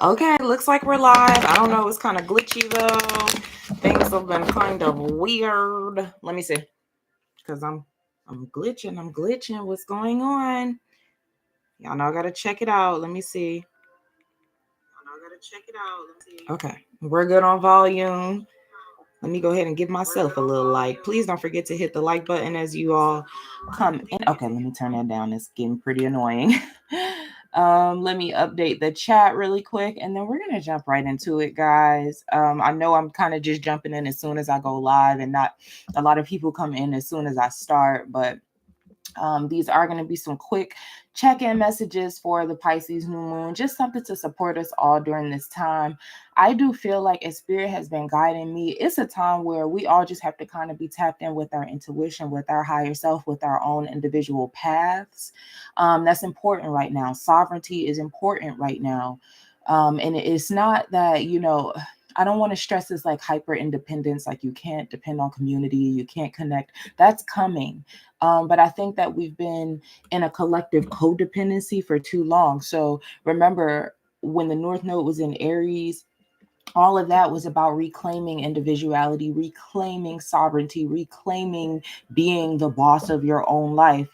Okay, looks like we're live. I don't know, it's kind of glitchy though. Things have been kind of weird. Let me see. Because I'm glitching. What's going on? Y'all know I gotta check it out. Let me see. Okay, we're good on volume. Let me go ahead and give myself a little like. Please don't forget to hit the like button as you all come in. Okay, let me turn that down. It's getting pretty annoying. Let me update the chat really quick, and then we're gonna jump right into it, guys. I know I'm kind of just jumping in as soon as I go live, and not a lot of people come in as soon as I start, but these are going to be some quick check-in messages for the Pisces new moon, just something to support us all during this time. I do feel like as Spirit has been guiding me, it's a time where we all just have to kind of be tapped in with our intuition, with our higher self, with our own individual paths. That's important right now. Sovereignty is important right now. And it's not that, I don't want to stress this like hyper independence, like you can't depend on community, you can't connect. That's coming. But I think that we've been in a collective codependency for too long. So remember, when the North Node was in Aries, all of that was about reclaiming individuality, reclaiming sovereignty, reclaiming being the boss of your own life,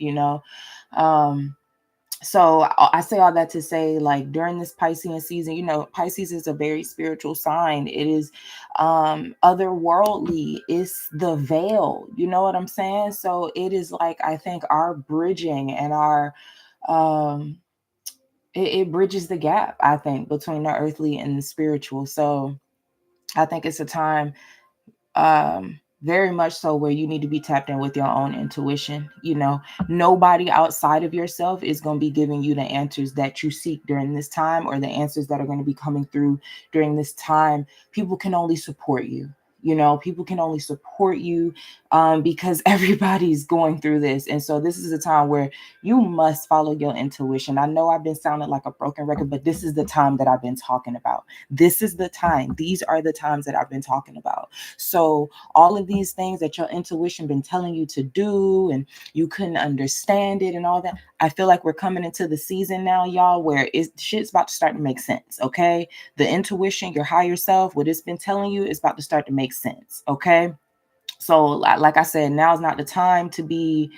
So I say all that to say, like, during this Piscean season, Pisces is a very spiritual sign. It is otherworldly. It's the veil. You know what I'm saying? So it is like, I think our bridging and our it bridges the gap, I think, between the earthly and the spiritual. So I think it's a time very much so where you need to be tapped in with your own intuition. Nobody outside of yourself is going to be giving you the answers that you seek during this time, or the answers that are going to be coming through during this time. People can only support you. People can only support you because everybody's going through this. And so this is a time where you must follow your intuition. I know I've been sounding like a broken record, but this is the time that I've been talking about. This is the time. These are the times that I've been talking about. So all of these things that your intuition been telling you to do, and you couldn't understand it and all that, I feel like we're coming into the season now, y'all, where shit's about to start to make sense. Okay, the intuition, your higher self, what it's been telling you is about to start to make sense. Okay, so like I said, now's not the time to be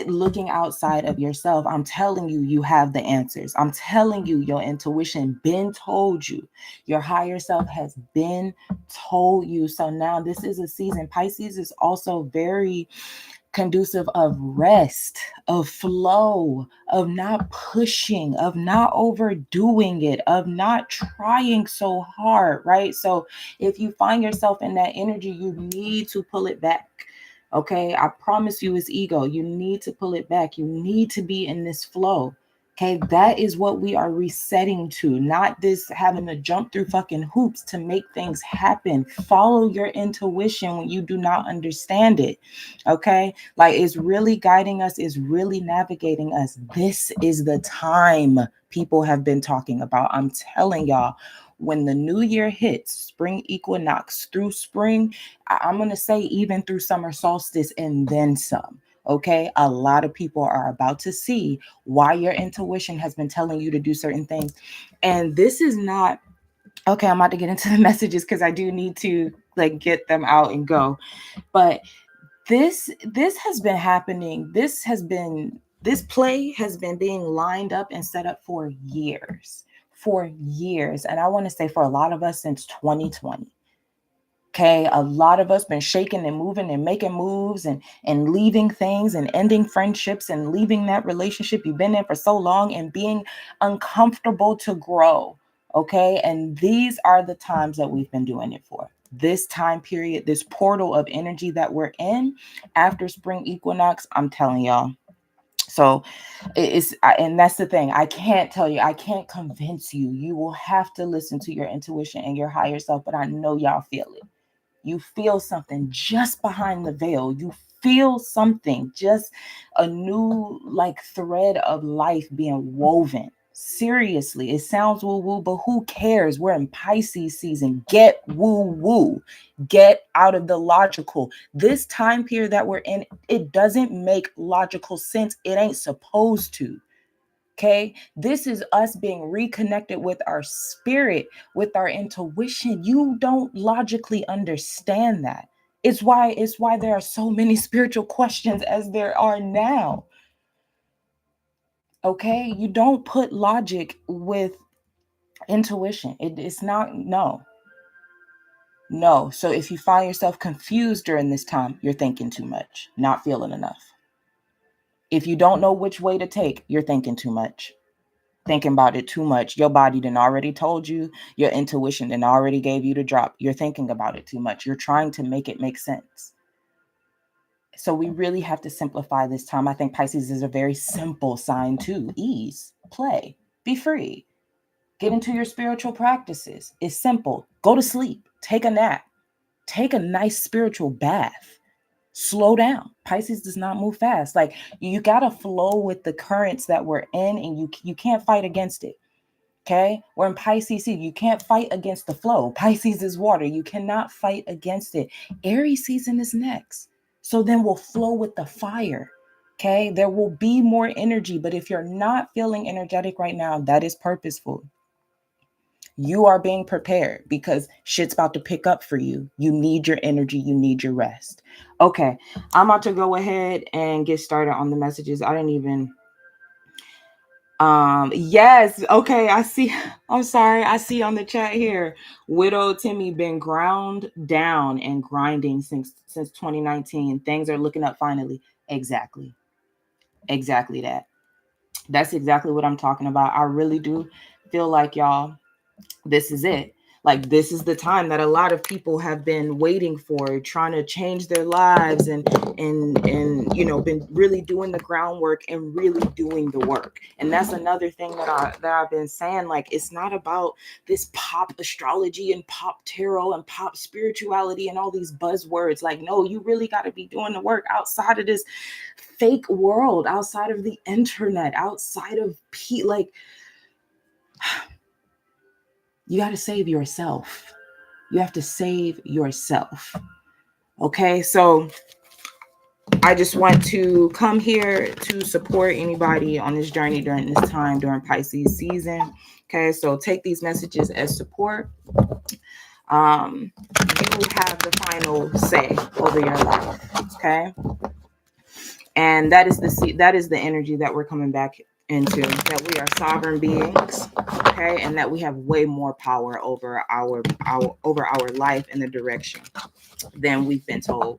looking outside of yourself. I'm telling you, you have the answers. I'm telling you, your intuition been told you. Your higher self has been told you. So now this is a season. Pisces is also very conducive of rest, of flow, of not pushing, of not overdoing it, of not trying so hard, right? So if you find yourself in that energy, you need to pull it back. Okay, I promise you, it's ego. You need to pull it back. You need to be in this flow. Okay, that is what we are resetting to, not this having to jump through fucking hoops to make things happen. Follow your intuition when you do not understand it. Okay, like, it's really guiding us, is really navigating us. This is the time people have been talking about. I'm telling y'all, when the new year hits, spring equinox through spring, I'm going to say even through summer solstice and then some. Okay, a lot of people are about to see why your intuition has been telling you to do certain things. And this is not, okay, I'm about to get into the messages because I do need to like get them out and go. But this has been happening. This play has been being lined up and set up for years. And I want to say for a lot of us since 2020. Okay, a lot of us been shaking and moving and making moves and leaving things and ending friendships and leaving that relationship you've been in for so long and being uncomfortable to grow. Okay, and these are the times that we've been doing it for. This time period, this portal of energy that we're in after spring equinox, I'm telling y'all. So and that's the thing. I can't tell you, I can't convince you. You will have to listen to your intuition and your higher self, but I know y'all feel it. You feel something just behind the veil. You feel something, just a new like thread of life being woven. Seriously, it sounds woo-woo, but who cares? We're in Pisces season. Get woo-woo. Get out of the logical. This time period that we're in, it doesn't make logical sense. It ain't supposed to. Okay, this is us being reconnected with our spirit, with our intuition. You don't logically understand that. It's why there are so many spiritual questions as there are now. Okay, you don't put logic with intuition. It's not, no. So if you find yourself confused during this time, you're thinking too much, not feeling enough. If you don't know which way to take, you're thinking too much. Thinking about it too much. Your body done already told you. Your intuition done already gave you the drop. You're thinking about it too much. You're trying to make it make sense. So we really have to simplify this time. I think Pisces is a very simple sign too. Ease, play, be free. Get into your spiritual practices. It's simple. Go to sleep. Take a nap. Take a nice spiritual bath. Slow down. Pisces does not move fast. Like, you got to flow with the currents that we're in, and you can't fight against it. Okay? We're in Pisces season. You can't fight against the flow. Pisces is water. You cannot fight against it. Aries season is next. So then we'll flow with the fire. Okay? There will be more energy, but if you're not feeling energetic right now, that is purposeful. You are being prepared because shit's about to pick up for you. You need your energy. You need your rest. Okay, I'm about to go ahead and get started on the messages. I didn't even... yes, okay, I see. I'm sorry. I see on the chat here, Widow Timmy been ground down and grinding since 2019. Things are looking up finally. Exactly that. That's exactly what I'm talking about. I really do feel like, y'all, this is it. Like, this is the time that a lot of people have been waiting for, trying to change their lives and been really doing the groundwork and really doing the work. And that's another thing that I've been saying. Like, it's not about this pop astrology and pop tarot and pop spirituality and all these buzzwords. Like, no, you really got to be doing the work outside of this fake world, outside of the internet, outside of you got to save yourself. You have to save yourself. Okay, so I just want to come here to support anybody on this journey during this time, during Pisces season. Okay, so take these messages as support. You have the final say over your life. Okay, and that is the energy that we're coming back into, that we are sovereign beings, okay, and that we have way more power over our life and the direction than we've been told.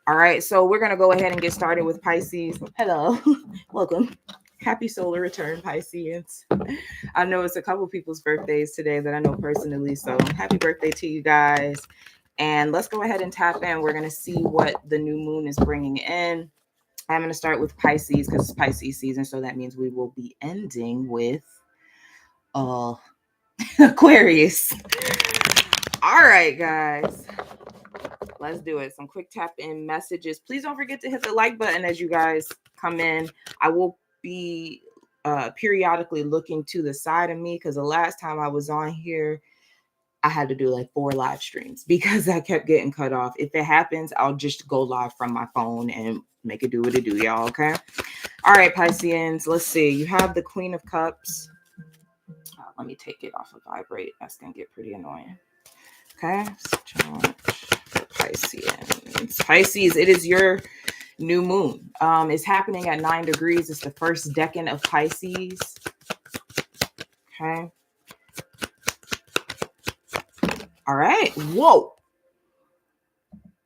All right, so we're gonna go ahead and get started with Pisces. Hello, welcome, happy solar return, Pisceans. I know it's a couple people's birthdays today that I know personally, so happy birthday to you guys. And let's go ahead and tap in. We're gonna see what the new moon is bringing in. I'm going to start with Pisces because it's Pisces season. So that means we will be ending with Aquarius. All right, guys. Let's do it. Some quick tap in messages. Please don't forget to hit the like button as you guys come in. I will be periodically looking to the side of me because the last time I was on here, I had to do like 4 live streams because I kept getting cut off. If it happens, I'll just go live from my phone and make it do what it do, y'all, okay? All right, Pisceans, let's see. You have the Queen of Cups. Let me take it off of vibrate. That's going to get pretty annoying. Okay, Pisceans. Pisces, it is your new moon. It's happening at 9 degrees. It's the first decan of Pisces. Okay. All right. Whoa.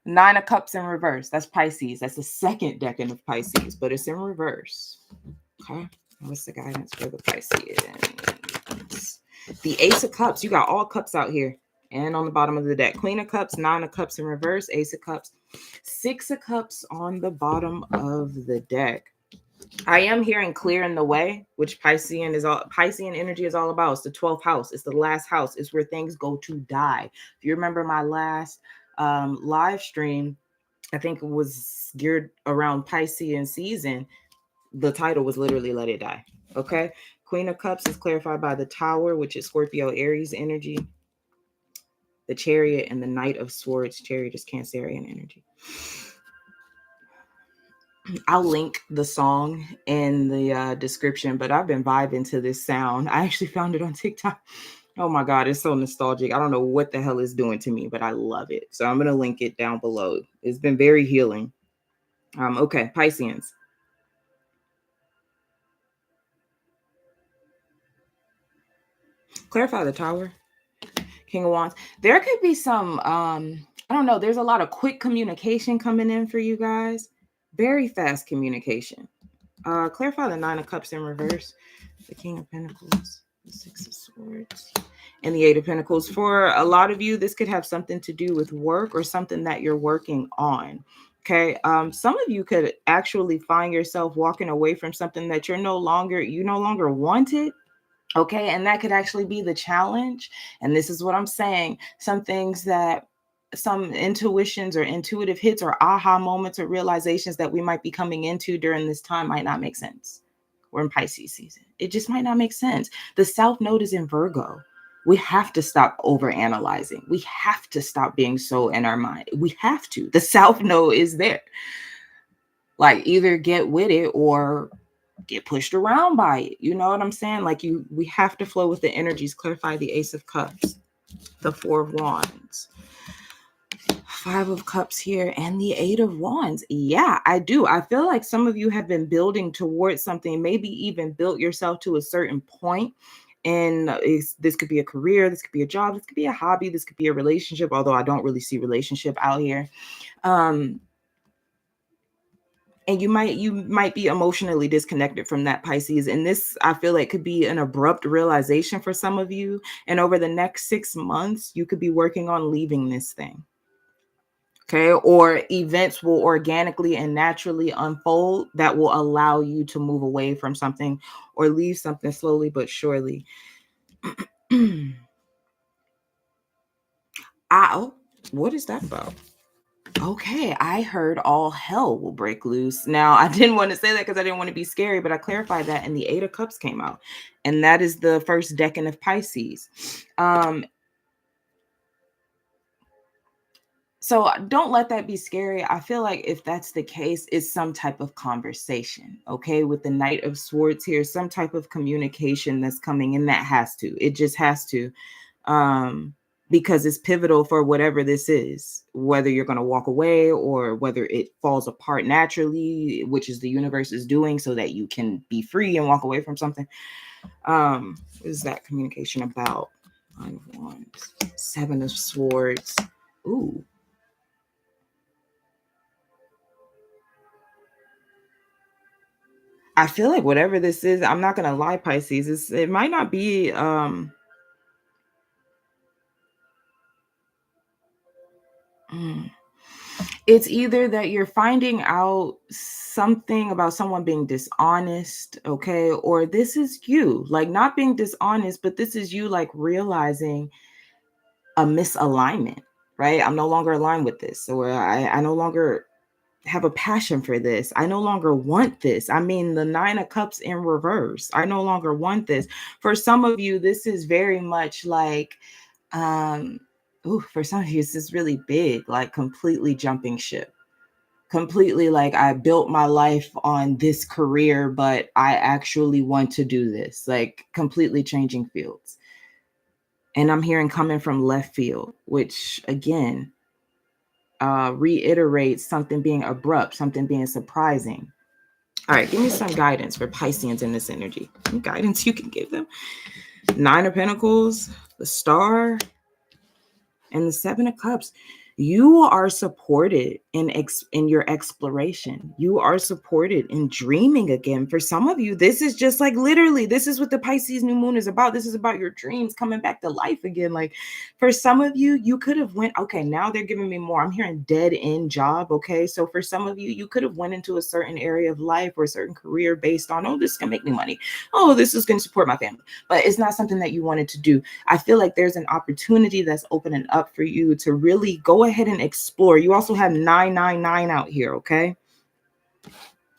9 of Cups in reverse. That's Pisces. That's the second decan of Pisces, but it's in reverse. Okay. What's the guidance for the Pisceans? The Ace of Cups. You got all cups out here and on the bottom of the deck. Queen of Cups, 9 of Cups in reverse, Ace of Cups, 6 of Cups on the bottom of the deck. I am hearing clearing the way, which Piscean energy is all about. It's the 12th house. It's the last house. It's where things go to die. If you remember my last live stream, I think it was geared around Piscean season. The title was literally Let It Die. Okay. Queen of Cups is clarified by the Tower, which is Scorpio Aries energy. The Chariot and the Knight of Swords. Chariot is Cancerian energy. I'll link the song in the description, but I've been vibing to this sound. I actually found it on TikTok. Oh my God, it's so nostalgic. I don't know what the hell it's doing to me, but I love it. So I'm going to link it down below. It's been very healing. Okay, Pisceans. Clarify the Tower. King of Wands. There could be some, I don't know, there's a lot of quick communication coming in for you guys. Very fast communication. Clarify the Nine of Cups in reverse. The King of Pentacles. The Six of Swords. And the Eight of Pentacles. For a lot of you, this could have something to do with work or something that you're working on. Okay. Some of you could actually find yourself walking away from something that you no longer wanted. Okay. And that could actually be the challenge. And this is what I'm saying. Some things that some intuitions or intuitive hits or aha moments or realizations that we might be coming into during this time might not make sense. We're in Pisces season. It just might not make sense. The South Node is in Virgo. We have to stop overanalyzing. We have to stop being so in our mind. We have to. The South Node is there. Like, either get with it or get pushed around by it. You know what I'm saying? Like, we have to flow with the energies. Clarify the Ace of Cups, the Four of Wands, Five of Cups here, and the Eight of Wands. Yeah, I do. I feel like some of you have been building towards something, maybe even built yourself to a certain point. And this could be a career, this could be a job, this could be a hobby, this could be a relationship, although I don't really see relationship out here. And you might be emotionally disconnected from that, Pisces. And this, I feel like, could be an abrupt realization for some of you. And over the next 6 months, you could be working on leaving this thing. Okay. Or events will organically and naturally unfold that will allow you to move away from something or leave something slowly but surely. Ow. What is that about? Okay, I heard all hell will break loose. Now, I didn't want to say that because I didn't want to be scary, but I clarified that, and the Eight of Cups came out. And that is the first decan of Pisces. So don't let that be scary. I feel like if that's the case, it's some type of conversation, okay? With the Knight of Swords here, some type of communication that's coming in. That has to. It just has to. Because it's pivotal for whatever this is, whether you're going to walk away or whether it falls apart naturally, which is the universe is doing so that you can be free and walk away from something. What is that communication about? Nine of Wands, Seven of Swords. Ooh. I feel like whatever this is, I'm not going to lie, Pisces, it might not be, it's either that you're finding out something about someone being dishonest, okay? Or this is you, like, not being dishonest, but this is you, like, realizing a misalignment, right? I'm no longer aligned with this, or I no longer have a passion for this. I no longer want this. I mean, the Nine of Cups in reverse. I no longer want this. For some of you, this is very much like, for some of you, this is really big, like completely jumping ship. Completely, like, I built my life on this career, but I actually want to do this, like completely changing fields. And I'm hearing coming from left field, which again, reiterates something being abrupt, something being surprising. All right, give me some guidance for Pisceans in this energy. Some guidance you can give them. Nine of Pentacles, the Star, and the Seven of Cups. You are supported in your exploration. You are supported in dreaming again. For some of you, this is just like literally, this is what the Pisces new moon is about. This is about your dreams coming back to life again. Like, for some of you, you could have went, okay, now they're giving me more. I'm hearing dead end job. Okay. So for some of you, you could have went into a certain area of life or a certain career based on, oh, this is going to make me money. Oh, this is going to support my family. But it's not something that you wanted to do. I feel like there's an opportunity that's opening up for you to really go ahead and explore. You also have 999 out here, okay?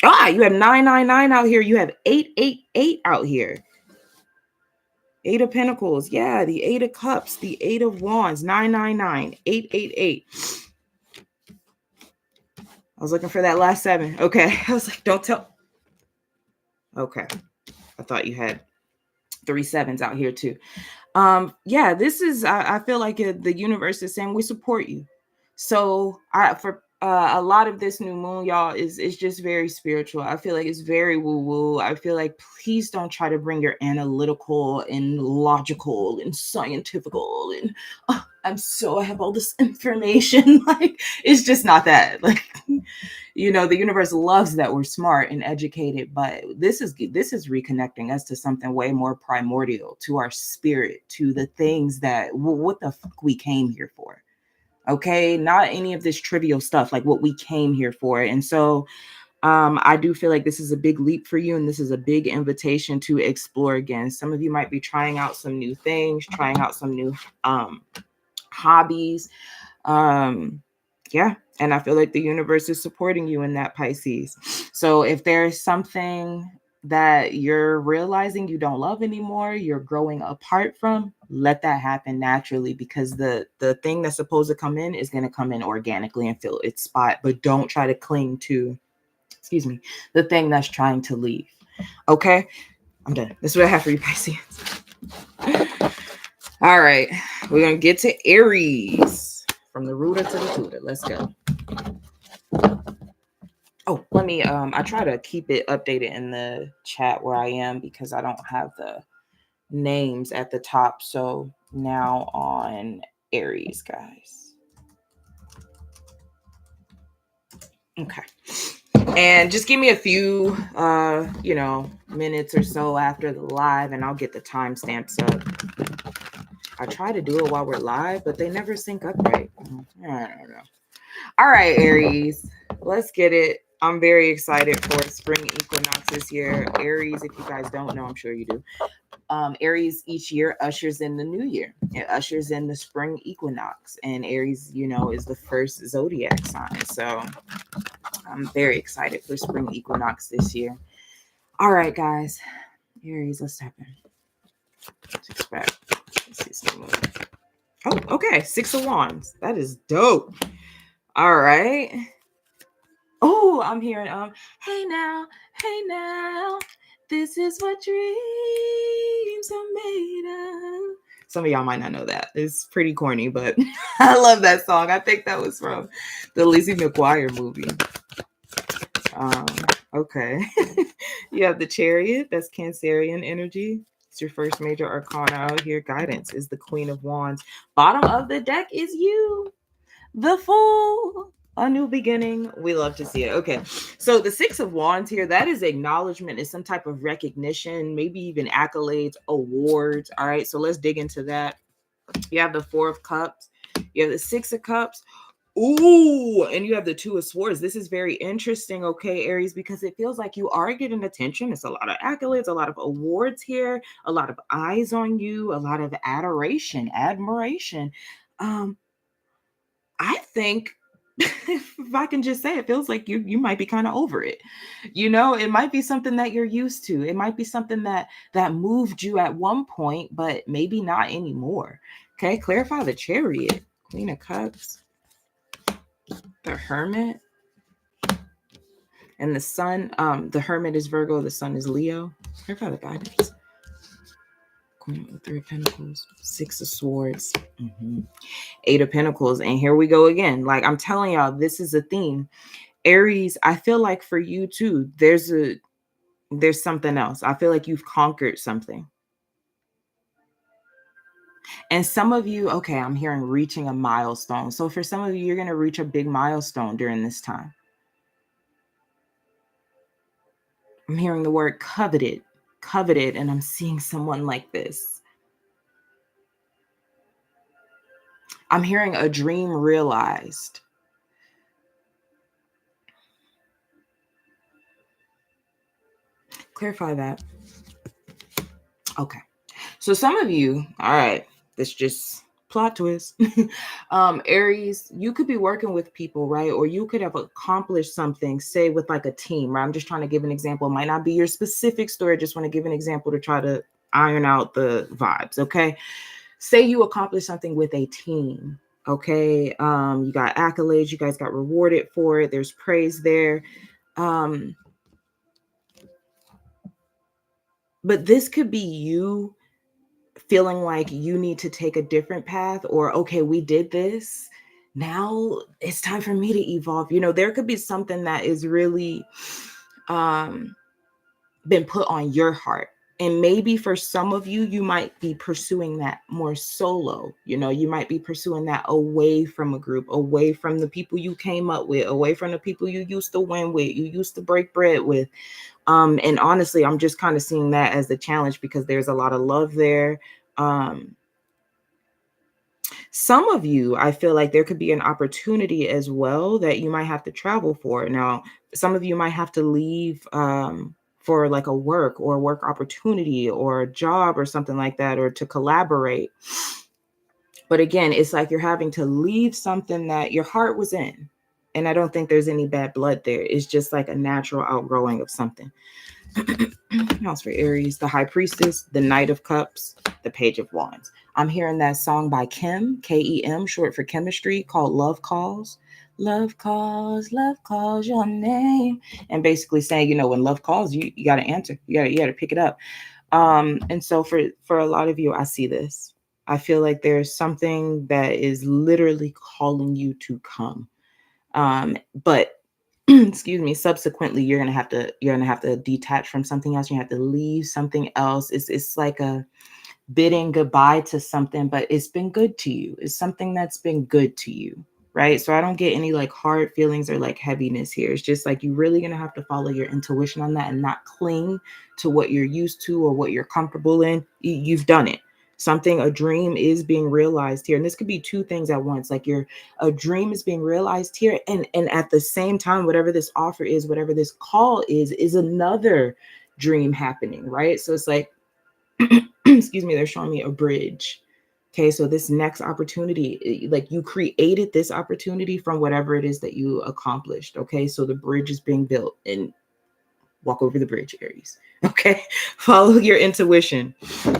You have 999 out here. You have 888 out here. Eight of Pentacles. Yeah, the Eight of Cups, the Eight of Wands, 999, 888. I was looking for that last 7. Okay. I was like, don't tell. Okay. I thought you had 3 7s out here too. Yeah, this is, I feel like the universe is saying we support you. So for a lot of this new moon, y'all, is just very spiritual. I feel like it's very woo woo. I feel like please don't try to bring your analytical and logical and scientifical and I have all this information. Like, it's just not that. Like, the universe loves that we're smart and educated, but this is reconnecting us to something way more primordial, to our spirit, to the things that what the fuck we came here for. Okay, not any of this trivial stuff, like what we came here for. And so I do feel like this is a big leap for you, and this is a big invitation to explore again. Some of you might be trying out some new things, trying out some new hobbies. Yeah, and I feel like the universe is supporting you in that, Pisces. So if there's something that you're realizing you don't love anymore, you're growing apart from, let that happen naturally, because the thing that's supposed to come in is going to come in organically and fill its spot. But don't try to cling to, the thing that's trying to leave. Okay, I'm done. This is what I have for you, Pisces. All right, we're going to get to Aries. From the rooter to the tutor. Let's go. Oh, let me, I try to keep it updated in the chat where I am because I don't have the names at the top. So now on Aries, guys. Okay. And just give me a few, minutes or so after the live and I'll get the timestamps up. I try to do it while we're live, but they never sync up right. I don't know. All right, Aries, let's get it. I'm very excited for spring equinox this year. Aries, if you guys don't know, I'm sure you do. Aries each year ushers in the new year. It ushers in the spring equinox. And Aries, is the first zodiac sign. So I'm very excited for spring equinox this year. All right, guys. Aries, let's tap in. Let's expect. Let's see some more. Oh, okay. 6 of Wands. That is dope. All right. Oh, I'm hearing hey now, this is what dreams are made of. Some of y'all might not know that. It's pretty corny, but I love that song. I think that was from the Lizzie McGuire movie. Okay. You have the Chariot. That's Cancerian energy. It's your first major arcana out here. Guidance is the Queen of Wands. Bottom of the deck is you, the Fool. A new beginning. We love to see it. Okay. So the 6 of Wands here, that is acknowledgement, is some type of recognition, maybe even accolades, awards. All right. So let's dig into that. You have the 4 of Cups. You have the 6 of Cups. Ooh, and you have the 2 of Swords. This is very interesting, okay, Aries, because it feels like you are getting attention. It's a lot of accolades, a lot of awards here, a lot of eyes on you, a lot of admiration. I think, if I can just say, it feels like you might be kind of over it. It might be something that you're used to. It might be something that moved you at one point, but maybe not anymore. Okay, clarify the Chariot, Queen of Cups, the Hermit, and the Sun. The Hermit is Virgo, the Sun is Leo. Clarify the guidance. Queen of 3 of Pentacles, 6 of Swords, 8 of Pentacles, and here we go again. Like, I'm telling y'all, this is a theme. Aries, I feel like for you too, there's something else. I feel like you've conquered something. And some of you, okay, I'm hearing reaching a milestone. So for some of you, you're going to reach a big milestone during this time. I'm hearing the word coveted, and I'm seeing someone like this. I'm hearing a dream realized. Clarify that. Okay. So some of you, all right, this just plot twist. Aries, you could be working with people, right? Or you could have accomplished something, say with like a team, right? I'm just trying to give an example. It might not be your specific story. I just want to give an example to try to iron out the vibes. Okay. Say you accomplished something with a team. Okay. You got accolades. You guys got rewarded for it. There's praise there. But this could be you feeling like you need to take a different path, or, okay, we did this. Now it's time for me to evolve. You know, there could be something that is really been put on your heart. And maybe for some of you, you might be pursuing that more solo. You know, you might be pursuing that away from a group, away from the people you came up with, away from the people you used to win with, you used to break bread with. And honestly, I'm just kind of seeing that as the challenge, because there's a lot of love there. Some of you, I feel like there could be an opportunity as well that you might have to travel for. Now, some of you might have to leave for like a work opportunity or a job or something like that, or to collaborate. But again, it's like you're having to leave something that your heart was in. And I don't think there's any bad blood there. It's just like a natural outgrowing of something. House for Aries, the High Priestess, the Knight of Cups, the Page of Wands. I'm hearing that song by Kim, K-E-M, short for chemistry, called Love Calls. Love calls your name. And basically saying, you know, when love calls, you got to answer. You got to pick it up. And so for a lot of you, I see this. I feel like there's something that is literally calling you to come. But excuse me, subsequently, you're gonna have to detach from something else. You have to leave something else. It's like a bidding goodbye to something, but it's been good to you. It's something that's been good to you, right? So I don't get any like hard feelings or like heaviness here. It's just like you're really gonna have to follow your intuition on that and not cling to what you're used to or what you're comfortable in. You've done it. A dream is being realized here. And this could be two things at once. Like a dream is being realized here. And at the same time, whatever this offer is, whatever this call is another dream happening, right? So it's like, excuse me, they're showing me a bridge. Okay, so this next opportunity, like you created this opportunity from whatever it is that you accomplished. Okay, so the bridge is being built, and walk over the bridge, Aries. Okay, follow your intuition.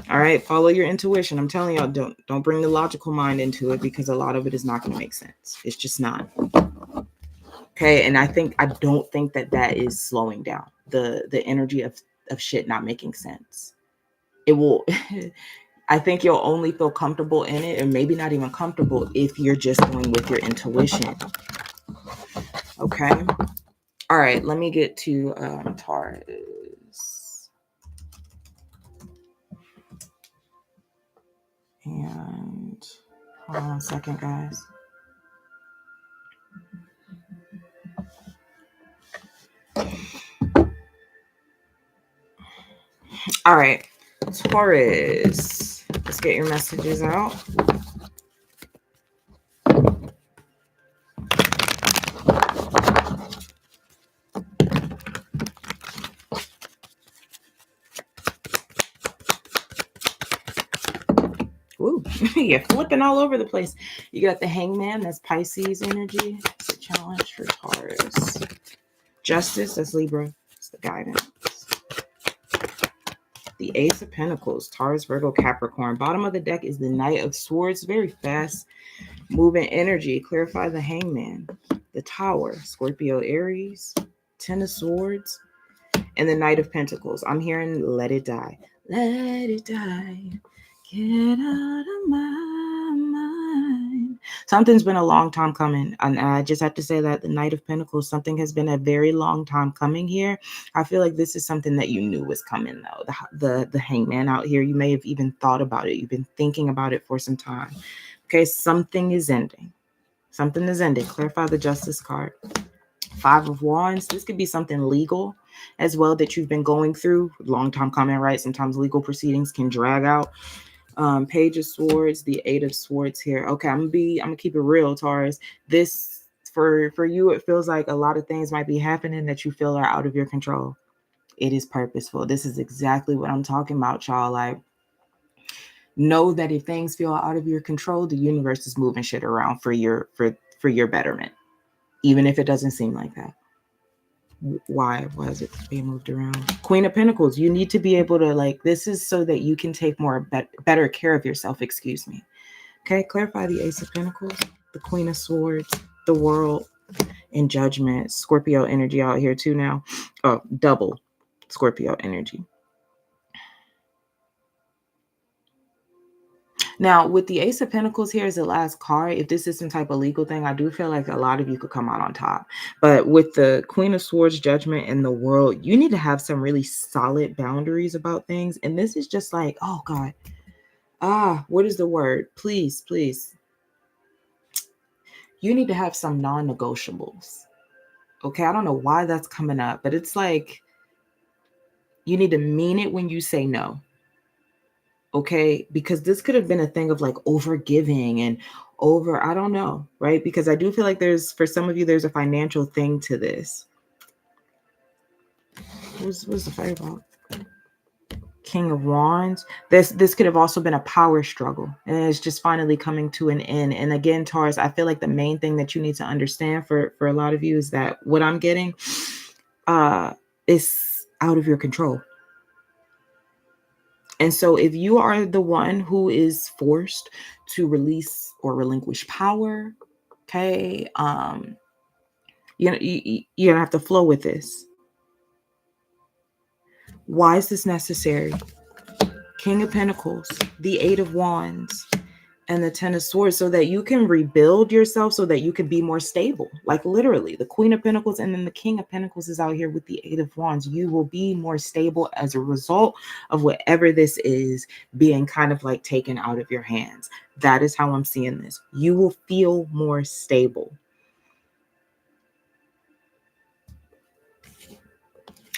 All right, follow your intuition. I'm telling y'all, don't bring the logical mind into it, because a lot of it is not going to make sense. It's just not. Okay, and I don't think that is slowing down the energy of shit not making sense. It will. I think you'll only feel comfortable in it, and maybe not even comfortable, if you're just going with your intuition. Okay. All right. Let me get to Taurus. And hold on a second, guys. All right. Taurus. Let's get your messages out. Ooh, you're flipping all over the place. You got the Hangman, that's Pisces energy. It's a challenge for Taurus. Justice, that's Libra. It's the guidance. The Ace of Pentacles, Taurus, Virgo, Capricorn. Bottom of the deck is the Knight of Swords. Very fast moving energy. Clarify the Hangman. The Tower, Scorpio, Aries. Ten of Swords. And the Knight of Pentacles. I'm hearing let it die. Let it die. Get out of my mind. Something's been a long time coming. And I just have to say that the Knight of Pentacles, something has been a very long time coming here. I feel like this is something that you knew was coming, though. The Hangman out here, you may have even thought about it. You've been thinking about it for some time. Okay, something is ending. Something is ending. Clarify the Justice card. Five of Wands. This could be something legal as well that you've been going through. Long time coming, right? Sometimes legal proceedings can drag out. Page of Swords, the Eight of Swords here. Okay, I'm gonna keep it real, Taurus. This for you, it feels like a lot of things might be happening that you feel are out of your control. It is purposeful. This is exactly what I'm talking about, y'all. Like, know that if things feel out of your control, the universe is moving shit around for your betterment, even if it doesn't seem like that. Why is it being moved around? Queen of Pentacles. You need to be able to, like, this is so that you can take better care of yourself. Excuse me. Okay, clarify the Ace of Pentacles. the Queen of Swords, the World, and Judgment. Scorpio energy out here too now. Oh, double Scorpio energy. Now, with the Ace of Pentacles here as the last card, if this is some type of legal thing, I do feel like a lot of you could come out on top. But with the Queen of Swords, Judgment, and the World, you need to have some really solid boundaries about things. And this is just like, oh God. What is the word? Please, please. You need to have some non-negotiables. Okay, I don't know why that's coming up, but it's like you need to mean it when you say no. Okay, because this could have been a thing of like over giving and over, I don't know, right? Because I do feel like for some of you, there's a financial thing to this. What's the fire about? King of Wands. This could have also been a power struggle, and it's just finally coming to an end. And again, Taurus, I feel like the main thing that you need to understand for a lot of you is that what I'm getting is out of your control. And so if you are the one who is forced to release or relinquish power, okay, you're gonna have to flow with this. Why is this necessary? King of Pentacles, the Eight of Wands, and the Ten of Swords, so that you can rebuild yourself, so that you can be more stable. Like literally, the Queen of Pentacles and then the King of Pentacles is out here with the Eight of Wands. You will be more stable as a result of whatever this is being kind of like taken out of your hands. That is how I'm seeing this. You will feel more stable.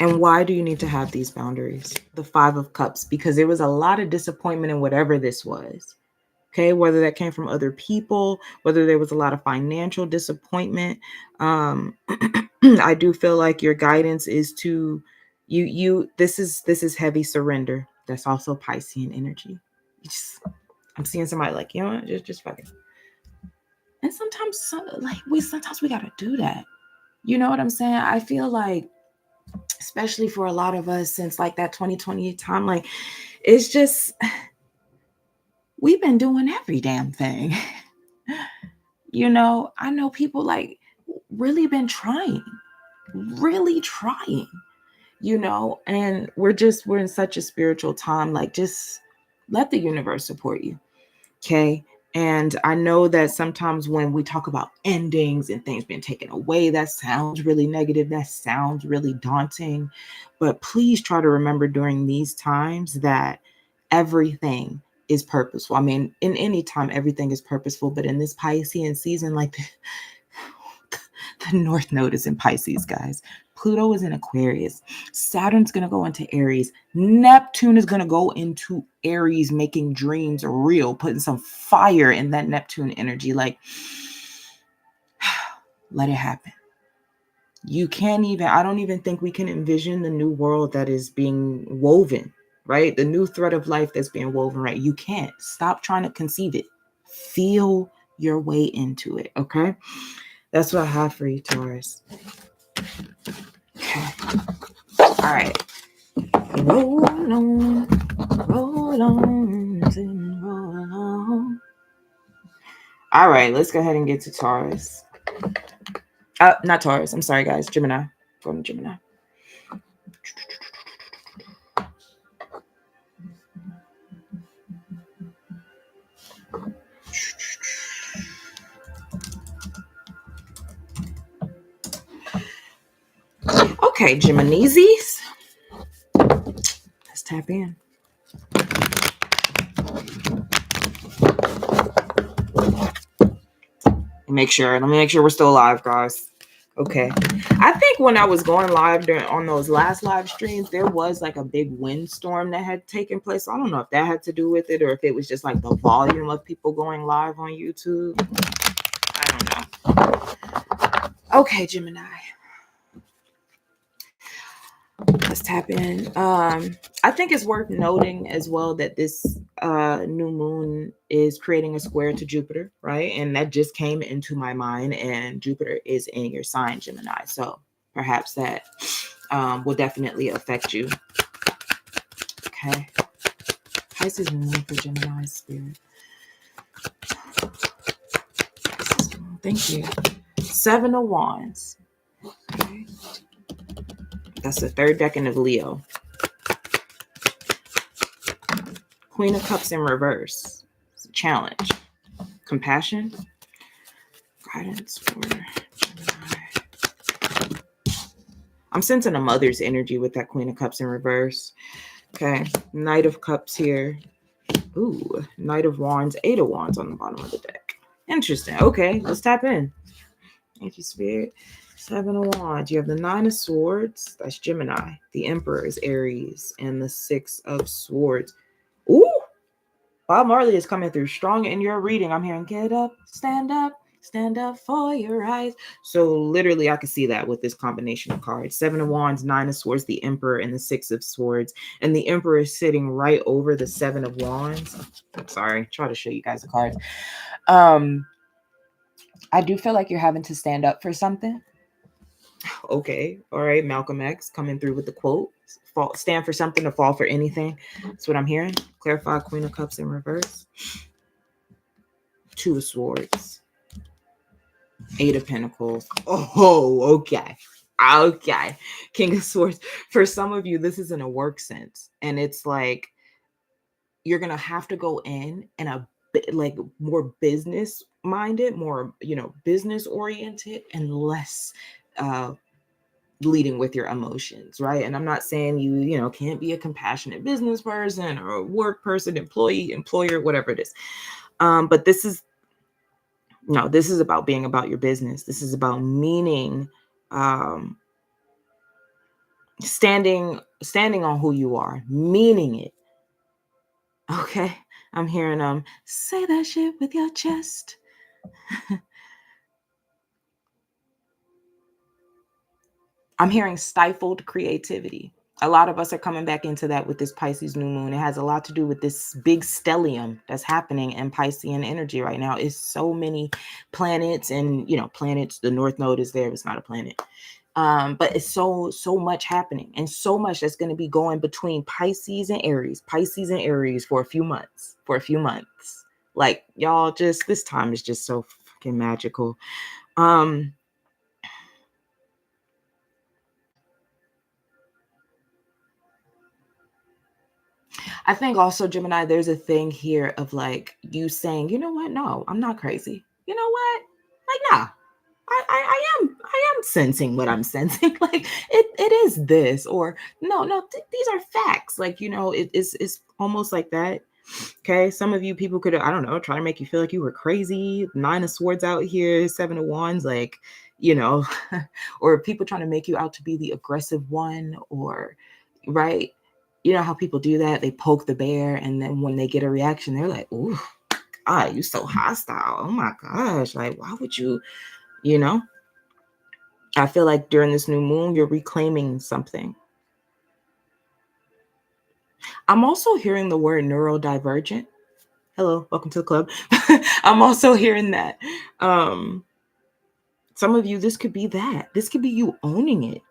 And why do you need to have these boundaries? The Five of Cups, because there was a lot of disappointment in whatever this was. Okay, whether that came from other people, whether there was a lot of financial disappointment. I do feel like your guidance is to this is heavy surrender. That's also Piscean energy. I'm seeing somebody like, you know what, just fucking. And sometimes we gotta do that. You know what I'm saying? I feel like, especially for a lot of us, since like that 2020 time, like it's just, we've been doing every damn thing. You know, I know people like really been trying, you know, and we're in such a spiritual time. Like, just let the universe support you. Okay. And I know that sometimes when we talk about endings and things being taken away, that sounds really negative. That sounds really daunting. But please try to remember during these times that everything is purposeful. I mean, in any time, everything is purposeful. But in this Piscean season, like the North Node is in Pisces, guys. Pluto is in Aquarius. Saturn's going to go into Aries. Neptune is going to go into Aries, making dreams real, putting some fire in that Neptune energy. Like, let it happen. I don't even think we can envision the new world that is being woven, right? The new thread of life that's being woven, right? You can't. Stop trying to conceive it. Feel your way into it, okay? That's what I have for you, Taurus. Okay. All right. Roll on, roll on, roll on. All right, let's go ahead and get to Taurus. Not Taurus. I'm sorry, guys. Gemini. Going to Gemini. Okay, Geminis. Let's tap in. Let me make sure we're still alive, guys. Okay. I think when I was going live on those last live streams, there was like a big windstorm that had taken place. So I don't know if that had to do with it or if it was just like the volume of people going live on YouTube. I don't know. Okay, Gemini. Let's tap in. I think it's worth noting as well that this new moon is creating a square to Jupiter, right? And that just came into my mind, and Jupiter is in your sign, Gemini. So perhaps that will definitely affect you. Okay. Pisces moon for Gemini spirit. Pisces Thank you. 7 of Wands. Okay. That's the third decan of Leo. Queen of Cups in reverse. Challenge. Compassion. Guidance for Gemini. I'm sensing a mother's energy with that Queen of Cups in reverse. Okay. Knight of Cups here. Ooh, Knight of Wands, 8 of Wands on the bottom of the deck. Interesting. Okay, let's tap in. Thank you, Spirit. 7 of Wands. You have the 9 of Swords. That's Gemini. The Emperor is Aries. And the 6 of Swords. Ooh! Bob Marley is coming through strong in your reading. I'm hearing, get up, stand up for your rights. So literally, I can see that with this combination of cards. 7 of Wands, 9 of Swords, the Emperor, and the 6 of Swords. And the Emperor is sitting right over the 7 of Wands. I'm sorry. Try to show you guys the cards. I do feel like you're having to stand up for something. Okay. All right. Malcolm X coming through with the quote. Stand for something to fall for anything. That's what I'm hearing. Clarify Queen of Cups in reverse. 2 of Swords. 8 of Pentacles. Oh, okay. Okay. King of Swords. For some of you, this is in a work sense. And it's like you're going to have to go in a bit like more business minded, more, business oriented, and less leading with your emotions, right? And I'm not saying you can't be a compassionate business person or a work person, employee, employer, whatever it is. But this is about being about your business. This is about meaning, standing on who you are, meaning it. Okay. I'm hearing, say that shit with your chest. I'm hearing stifled creativity. A lot of us are coming back into that with this Pisces new moon. It has a lot to do with this big stellium that's happening in Piscean energy right now. It's so many planets and, planets. The North Node is there. It's not a planet. But it's so much happening and so much that's going to be going between Pisces and Aries for a few months, Like y'all this time is just so fucking magical. I think also, Gemini, there's a thing here of like you saying, you know what? No, I'm not crazy. You know what? Like, nah, I am sensing what I'm sensing. Like it is this, or no, these are facts. Like, it's almost like that. Okay. Some of you people could, I don't know, try to make you feel like you were crazy. 9 of Swords out here, 7 of Wands, like, or people trying to make you out to be the aggressive one, or right. You know how people do that? They poke the bear, and then when they get a reaction, they're like, "Ooh, God, you so hostile. Oh my gosh. Like, why would you, I feel like during this new moon, you're reclaiming something. I'm also hearing the word neurodivergent. Hello, welcome to the club. I'm also hearing that. Some of you, this could be that. This could be you owning it.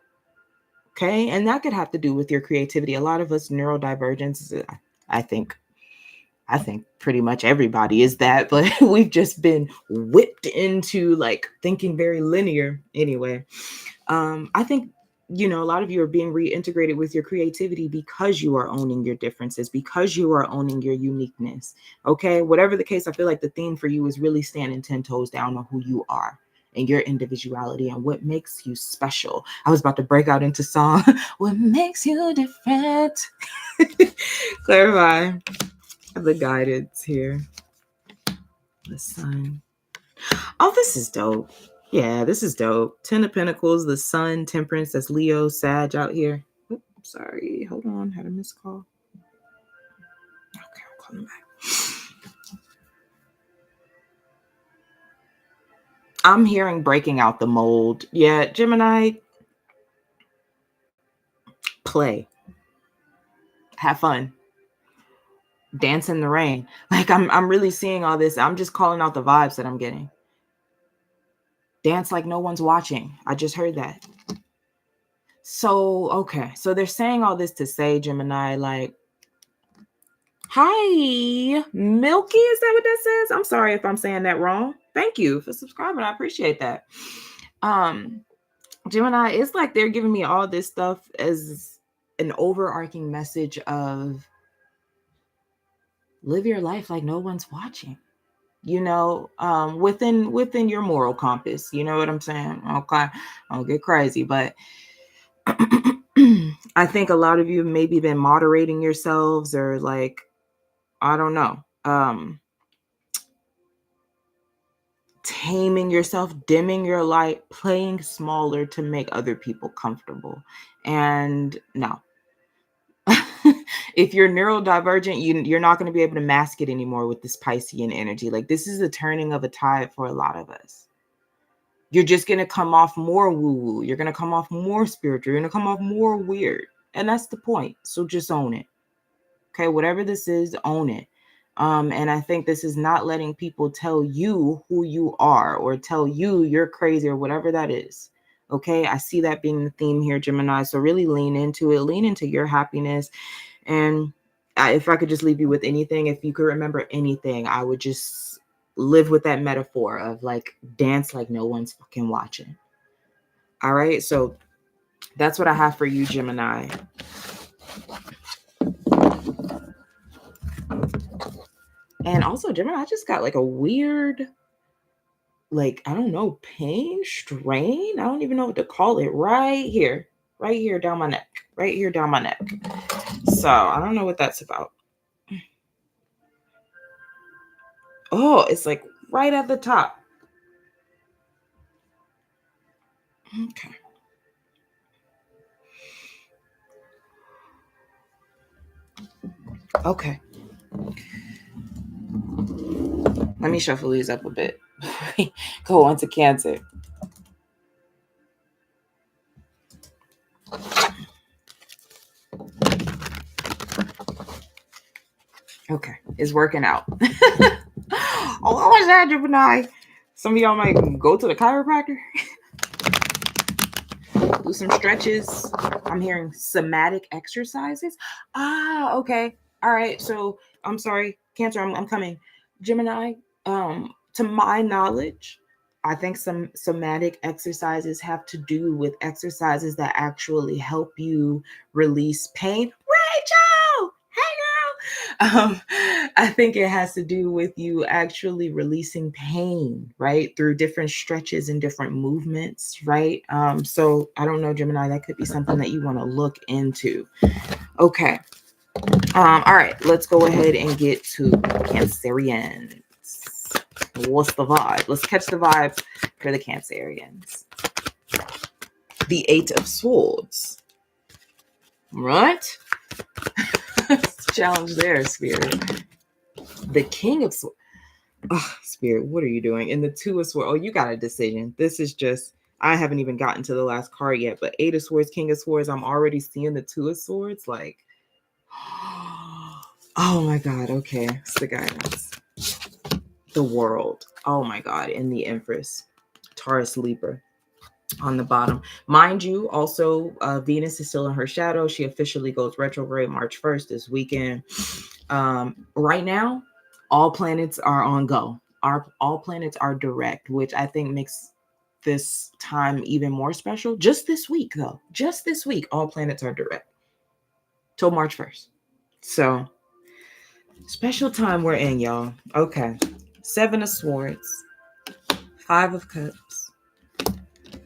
Okay. And that could have to do with your creativity. A lot of us neurodivergence, I think pretty much everybody is that, but we've just been whipped into like thinking very linear anyway. I think, a lot of you are being reintegrated with your creativity because you are owning your differences, because you are owning your uniqueness. Okay. Whatever the case, I feel like the theme for you is really standing 10 toes down on who you are and your individuality and what makes you special. I was about to break out into song. What makes you different? Clarify the guidance here. The Sun. Oh, this is dope. Yeah, this is dope. 10 of Pentacles, the Sun, Temperance. That's Leo, Sag out here. Oops, sorry. Hold on. Had a missed call. Okay, I'll call him back. I'm hearing breaking out the mold. Yeah, Gemini. Play. Have fun. Dance in the rain. Like I'm really seeing all this. I'm just calling out the vibes that I'm getting. Dance like no one's watching. I just heard that. So, okay. So they're saying all this to say, Gemini, like, hi, Milky. Is that what that says? I'm sorry if I'm saying that wrong. Thank you for subscribing. I appreciate that. Gemini, it's like they're giving me all this stuff as an overarching message of live your life like no one's watching, within your moral compass. You know what I'm saying? Okay, I don't get crazy, but I think a lot of you have maybe been moderating yourselves, or like, I don't know, taming yourself, dimming your light, playing smaller to make other people comfortable. And no, if you're neurodivergent, you're not going to be able to mask it anymore with this Piscean energy. Like, this is the turning of a tide for a lot of us. You're just going to come off more woo-woo. You're going to come off more spiritual. You're going to come off more weird. And that's the point. So just own it. Okay, whatever this is, own it. And I think this is not letting people tell you who you are, or tell you you're crazy, or whatever that is. Okay, I see that being the theme here, Gemini. So really lean into it. Lean into your happiness. And if I could just leave you with anything, if you could remember anything, I would just live with that metaphor of like, dance like no one's fucking watching. All right, so that's what I have for you, Gemini. And also, Gemini, I just got like a weird, like, I don't know, pain, strain. I don't even know what to call it. Right here down my neck. Right here down my neck. So I don't know what that's about. Oh, it's like right at the top. Okay. Okay. Let me shuffle these up a bit. Go on to Cancer. Okay, it's working out. Oh, what was that, Gemini? Some of y'all might go to the chiropractor. Do some stretches. I'm hearing somatic exercises. Okay. All right. So I'm sorry, Cancer, I'm coming. Gemini, to my knowledge, I think some somatic exercises have to do with exercises that actually help you release pain. Rachel, hey girl. I think it has to do with you actually releasing pain, right? Through different stretches and different movements, right? So I don't know, Gemini, that could be something that you want to look into. Okay. All right, let's go ahead and get to Cancerians. What's the vibe? Let's catch the vibe for the Cancerians. The Eight of Swords. Right? Challenge there, Spirit. The King of Swords. Oh, Spirit, what are you doing? And the Two of Swords. Oh, you got a decision. This is just, I haven't even gotten to the last card yet, but Eight of Swords, King of Swords, I'm already seeing the Two of Swords. Like, oh my God. Okay. It's the guidance. The World. Oh my God. And the Empress. Taurus, Libra on the bottom. Mind you, also, Venus is still in her shadow. She officially goes retrograde March 1st this weekend. Right now, all planets are on go. All planets are direct, which I think makes this time even more special. Just this week, though. Just this week, all planets are direct till March 1st. So, special time we're in, y'all. Okay. Seven of Swords. Five of Cups.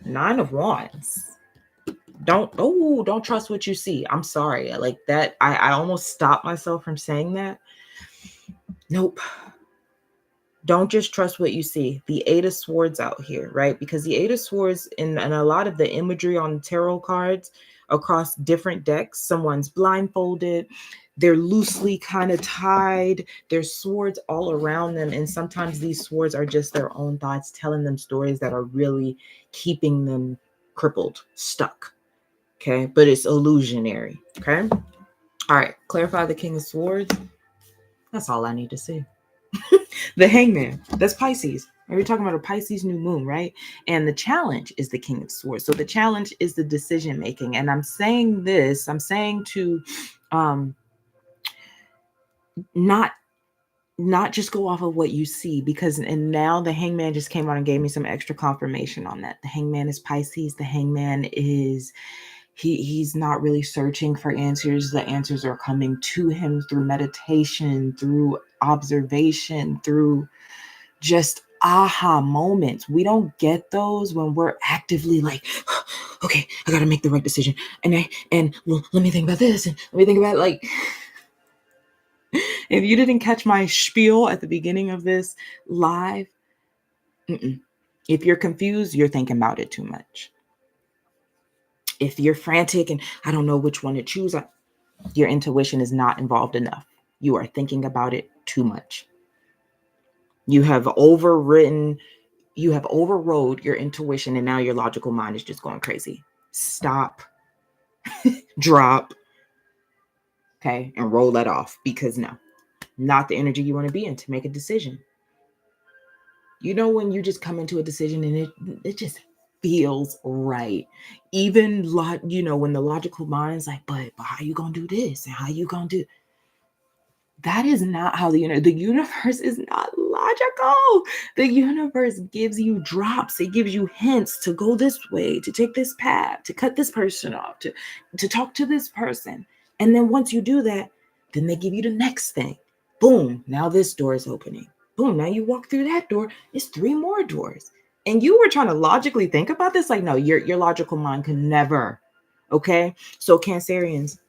Nine of Wands. Don't trust what you see. I'm sorry. Like that, I almost stopped myself from saying that. Nope. Don't just trust what you see. The Eight of Swords out here, right? Because the Eight of Swords and a lot of the imagery on tarot cards across different decks, someone's blindfolded, they're loosely kind of tied, there's swords all around them. And sometimes these swords are just their own thoughts telling them stories that are really keeping them crippled, stuck. Okay, but it's illusionary. Okay. All right. Clarify the King of Swords. That's all I need to see. The Hangman. That's Pisces. And we're talking about a Pisces new moon, right? And the challenge is the King of Swords. So the challenge is the decision making. And I'm saying this, I'm saying to not not just go off of what you see, because, and now the Hangman just came on and gave me some extra confirmation on that. The Hangman is Pisces. The Hangman is, he's not really searching for answers. The answers are coming to him through meditation, through observation, through just aha moments. We don't get those when we're actively like, okay, I got to make the right decision. And well, let me think about this, and let me think about, like, if you didn't catch my spiel at the beginning of this live, if you're confused, you're thinking about it too much. If you're frantic and I don't know which one to choose, your intuition is not involved enough. You are thinking about it too much. You have overrode your intuition, and now your logical mind is just going crazy. Stop, drop, okay, and roll that off, because no, not the energy you want to be in to make a decision. You know, when you just come into a decision and it just feels right. Even when the logical mind is like, but how you gonna do this, and how you gonna do? That is not how the universe is not logical. The universe gives you drops. It gives you hints to go this way, to take this path, to cut this person off, to talk to this person. And then once you do that, then they give you the next thing. Boom, now this door is opening. Boom, now you walk through that door. It's 3 more doors. And you were trying to logically think about this? Like, no, your logical mind can never. Okay? So Cancerians,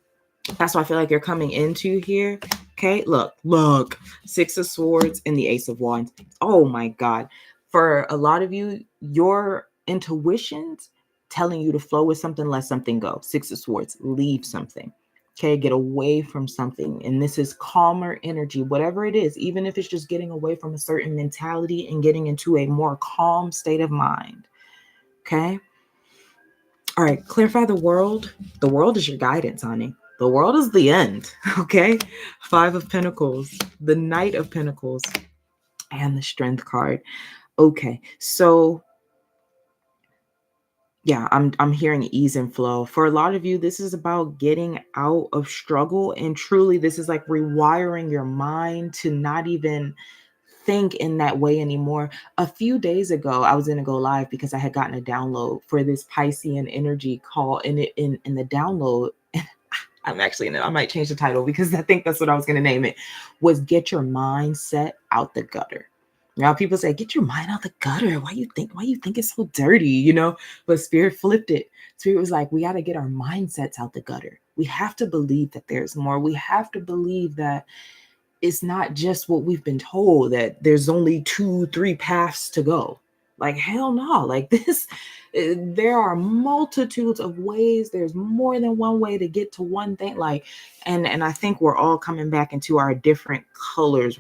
that's why I feel like you're coming into here. Okay, look, 6 of Swords and the Ace of Wands. Oh my God. For a lot of you, your intuition's telling you to flow with something, let something go. 6 of Swords, leave something. Okay, get away from something. And this is calmer energy, whatever it is, even if it's just getting away from a certain mentality and getting into a more calm state of mind. Okay. All right, clarify the world. The world is your guidance, honey. The world is the end, okay? 5 of Pentacles, the Knight of Pentacles, and the Strength card. Okay, so yeah, I'm hearing ease and flow. For a lot of you, this is about getting out of struggle, and truly this is like rewiring your mind to not even think in that way anymore. A few days ago, I was going to go live because I had gotten a download for this Piscean energy call, and in the download, I might change the title because I think that's what I was going to name it, was Get Your Mindset Out the Gutter. Now people say, get your mind out the gutter. Why you think it's so dirty, But Spirit flipped it. Spirit was like, we got to get our mindsets out the gutter. We have to believe that there's more. We have to believe that it's not just what we've been told, that there's only 2-3 paths to go. Like, hell no. Like this, there are multitudes of ways. There's more than one way to get to one thing. Like, and I think we're all coming back into our different colors.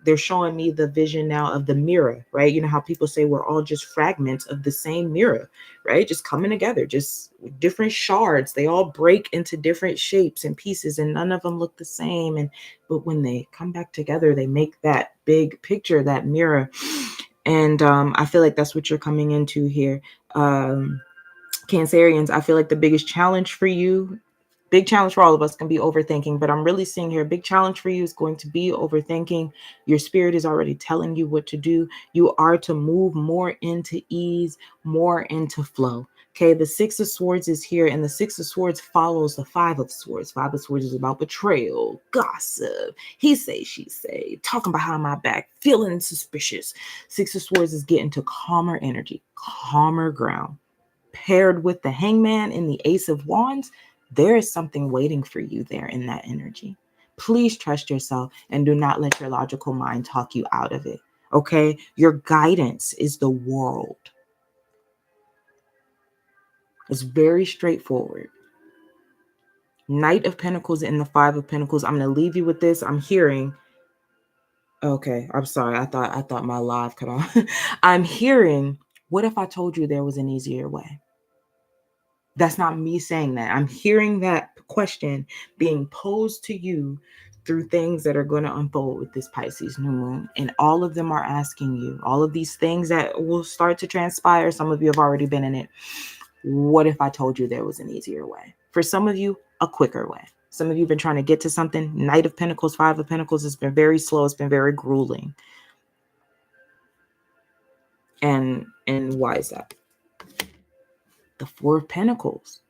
They're showing me the vision now of the mirror, right? You know how people say we're all just fragments of the same mirror, right? Just coming together, just different shards. They all break into different shapes and pieces, and none of them look the same. But when they come back together, they make that big picture, that mirror. And I feel like that's what you're coming into here. Cancerians, I feel like the biggest challenge for you, big challenge for all of us, can be overthinking. But I'm really seeing here, a big challenge for you is going to be overthinking. Your spirit is already telling you what to do. You are to move more into ease, more into flow. Okay, the 6 of Swords is here, and the 6 of Swords follows the 5 of Swords. 5 of Swords is about betrayal, gossip, he say, she say, talking behind my back, feeling suspicious. 6 of Swords is getting to calmer energy, calmer ground. Paired with the Hangman and the Ace of Wands, there is something waiting for you there in that energy. Please trust yourself and do not let your logical mind talk you out of it. Okay, your guidance is the world. It's very straightforward. Knight of Pentacles and the 5 of Pentacles. I'm going to leave you with this. I'm hearing. Okay, I'm sorry. I thought my live cut off. I'm hearing, what if I told you there was an easier way? That's not me saying that. I'm hearing that question being posed to you through things that are going to unfold with this Pisces new moon. And all of them are asking you, all of these things that will start to transpire. Some of you have already been in it. What if I told you there was an easier way? For some of you, a quicker way. Some of you have been trying to get to something. Knight of Pentacles, Five of Pentacles. It's been very slow. It's been very grueling. And why is that? The Four of Pentacles.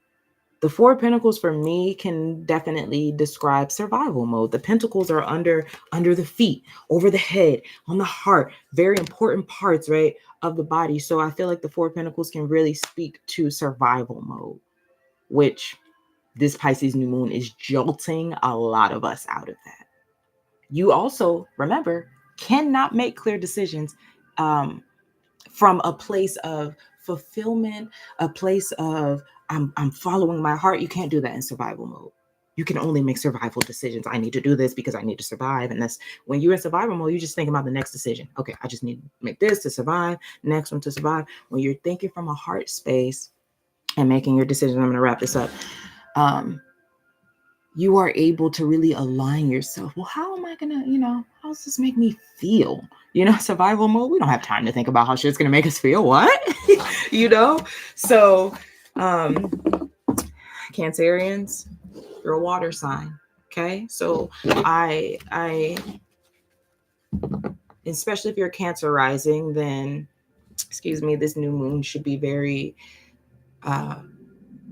The Four of Pentacles for me can definitely describe survival mode. The pentacles are under the feet, over the head, on the heart, very important parts, right, of the body. So I feel like the Four of Pentacles can really speak to survival mode, which this Pisces new moon is jolting a lot of us out of that. You also, remember, cannot make clear decisions from a place of fulfillment, a place of I'm following my heart. You can't do that in survival mode. You can only make survival decisions. I need to do this because I need to survive. And that's when you're in survival mode, you just think about the next decision. Okay, I just need to make this to survive, next one to survive. When you're thinking from a heart space and making your decision, I'm going to wrap this up. You are able to really align yourself. Well, how am I going to, how does this make me feel? Survival mode, we don't have time to think about how shit's going to make us feel. What? So, Cancerians, you're a water sign. Okay. So I, especially if you're Cancer rising, then, this new moon should be very,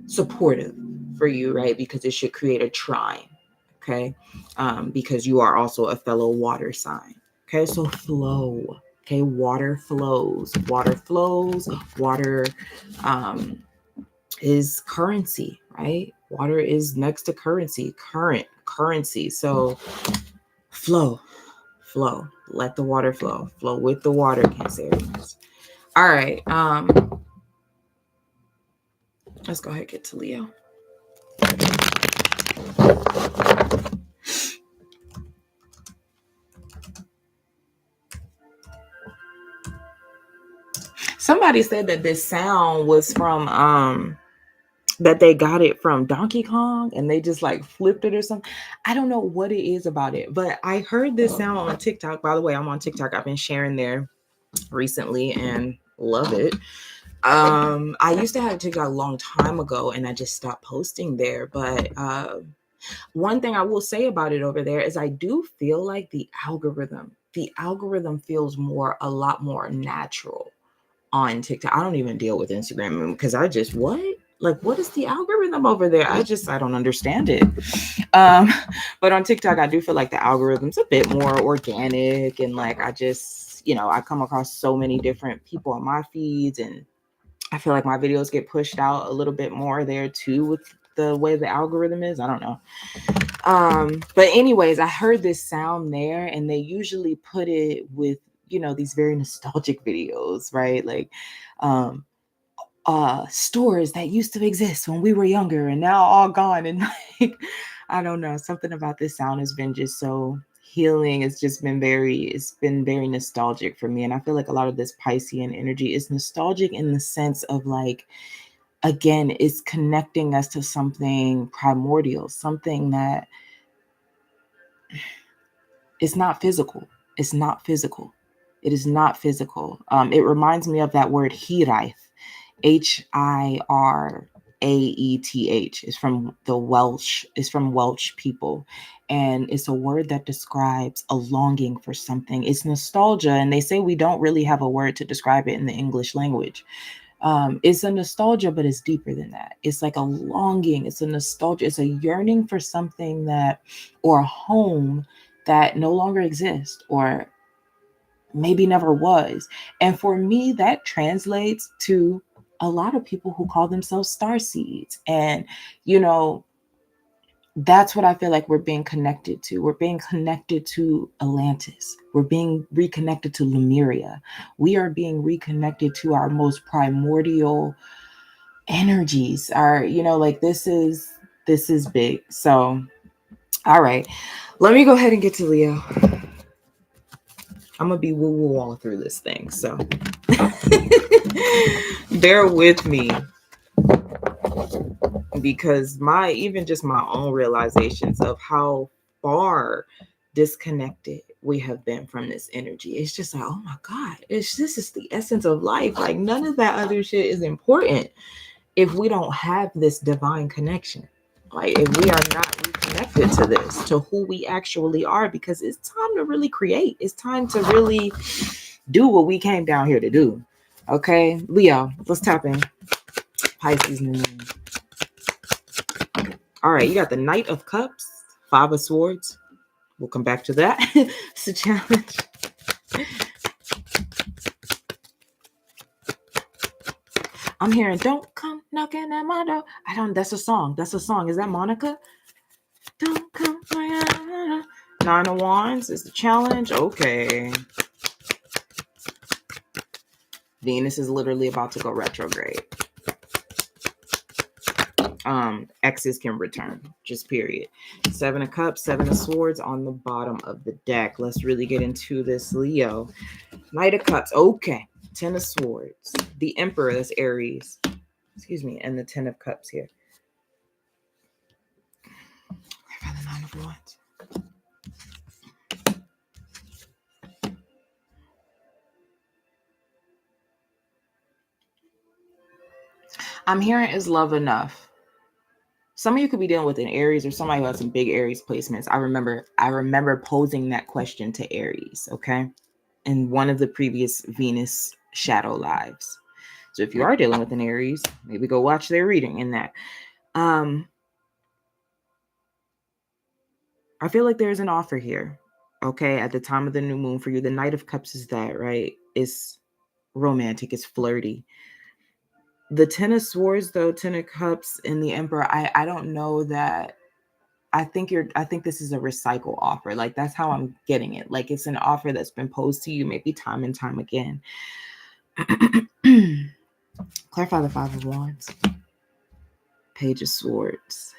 supportive for you, right? Because it should create a trine. Okay. Because you are also a fellow water sign. Okay. So flow. Okay. Water flows. Water is currency, right? Water is next to currency, currency. So flow. Let the water flow. Flow with the water, Cancerians. All right. Let's go ahead and get to Leo. Somebody said that this sound was from that they got it from Donkey Kong and they just like flipped it or something. I don't know what it is about it, but I heard this sound on TikTok. By the way, I'm on TikTok. I've been sharing there recently and love it. I used to have TikTok a long time ago and I just stopped posting there. But one thing I will say about it over there is I do feel like the algorithm feels a lot more natural on TikTok. I don't even deal with Instagram because I just, what is the algorithm over there? I don't understand it. But on TikTok, I do feel like the algorithm's a bit more organic and like, I just, I come across so many different people on my feeds and I feel like my videos get pushed out a little bit more there too with the way the algorithm is. I don't know. But anyways, I heard this sound there and they usually put it with, these very nostalgic videos, right? Like, stores that used to exist when we were younger and now all gone. And like, I don't know, something about this sound has been just so healing. It's been very nostalgic for me. And I feel like a lot of this Piscean energy is nostalgic in the sense of like, again, it's connecting us to something primordial, something that is not physical. It's not physical. It is not physical. It reminds me of that word Hiraeth, Hiraeth. It's from the Welsh. It's from Welsh people. And it's a word that describes a longing for something. It's nostalgia. And they say we don't really have a word to describe it in the English language. It's a nostalgia, but it's deeper than that. It's like a longing. It's a nostalgia. It's a yearning for something or a home that no longer exists or maybe never was. And for me, that translates to a lot of people who call themselves starseeds. And, that's what I feel like we're being connected to. We're being connected to Atlantis. We're being reconnected to Lemuria. We are being reconnected to our most primordial energies. This is big. So, all right, let me go ahead and get to Leo. I'm going to be woo-woo all through this thing. So bear with me. Because even just my own realizations of how far disconnected we have been from this energy. It's just like, oh my God, this is the essence of life. Like none of that other shit is important if we don't have this divine connection. Like if we are not reconnected connected to this, to who we actually are, because it's time to really create. It's time to really do what we came down here to do. Okay, Leo, let's tap in. Pisces new moon. All right, you got the Knight of Cups, Five of Swords. We'll come back to that. It's a challenge. I'm hearing, don't come knocking at my door. That's a song. That's a song. Is that Monica? Don't come. Nine of Wands is the challenge. Okay. Venus is literally about to go retrograde. Exes can return, just period. Seven of Cups, Seven of Swords on the bottom of the deck. Let's really get into this, Leo. Knight of Cups. Okay. Ten of Swords. The Emperor, that's Aries. Excuse me. And the Ten of Cups here. I found the Nine of Wands. I'm hearing, is love enough? Some of you could be dealing with an Aries or somebody who has some big Aries placements. I remember posing that question to Aries, okay? In one of the previous Venus shadow lives. So if you are dealing with an Aries, maybe go watch their reading in that. I feel like there's an offer here, okay? At the time of the new moon for you, the Knight of Cups is that, right? It's romantic, it's flirty. The Ten of Swords, though, Ten of Cups, and the Emperor, I don't know that. I think this is a recycle offer. Like, that's how I'm getting it. Like, it's an offer that's been posed to you maybe time and time again. Clarify the Five of Wands. Page of Swords.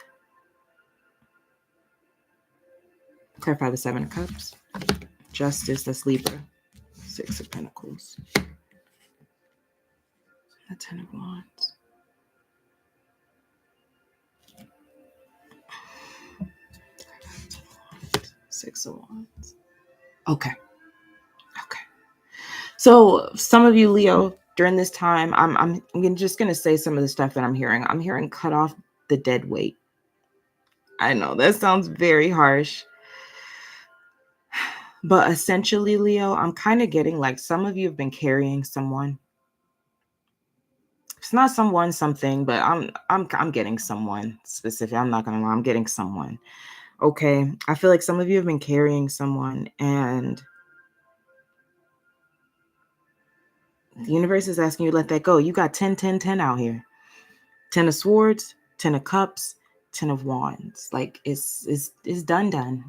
Clarify the Seven of Cups. Justice, that's Libra. Six of Pentacles. The Ten of Wands. Six of Wands. Okay. So some of you, Leo, during this time, I'm just gonna say some of the stuff that I'm hearing. I'm hearing cut off the dead weight. I know that sounds very harsh, but essentially, Leo, I'm kind of getting like some of you have been carrying someone. It's not someone, something, but I'm getting someone specific. I'm not gonna lie, I'm getting someone. Okay, I feel like some of you have been carrying someone, and the universe is asking you to let that go. You got 10, 10, 10 out here. 10 of Swords, 10 of Cups, 10 of Wands. Like, it's done.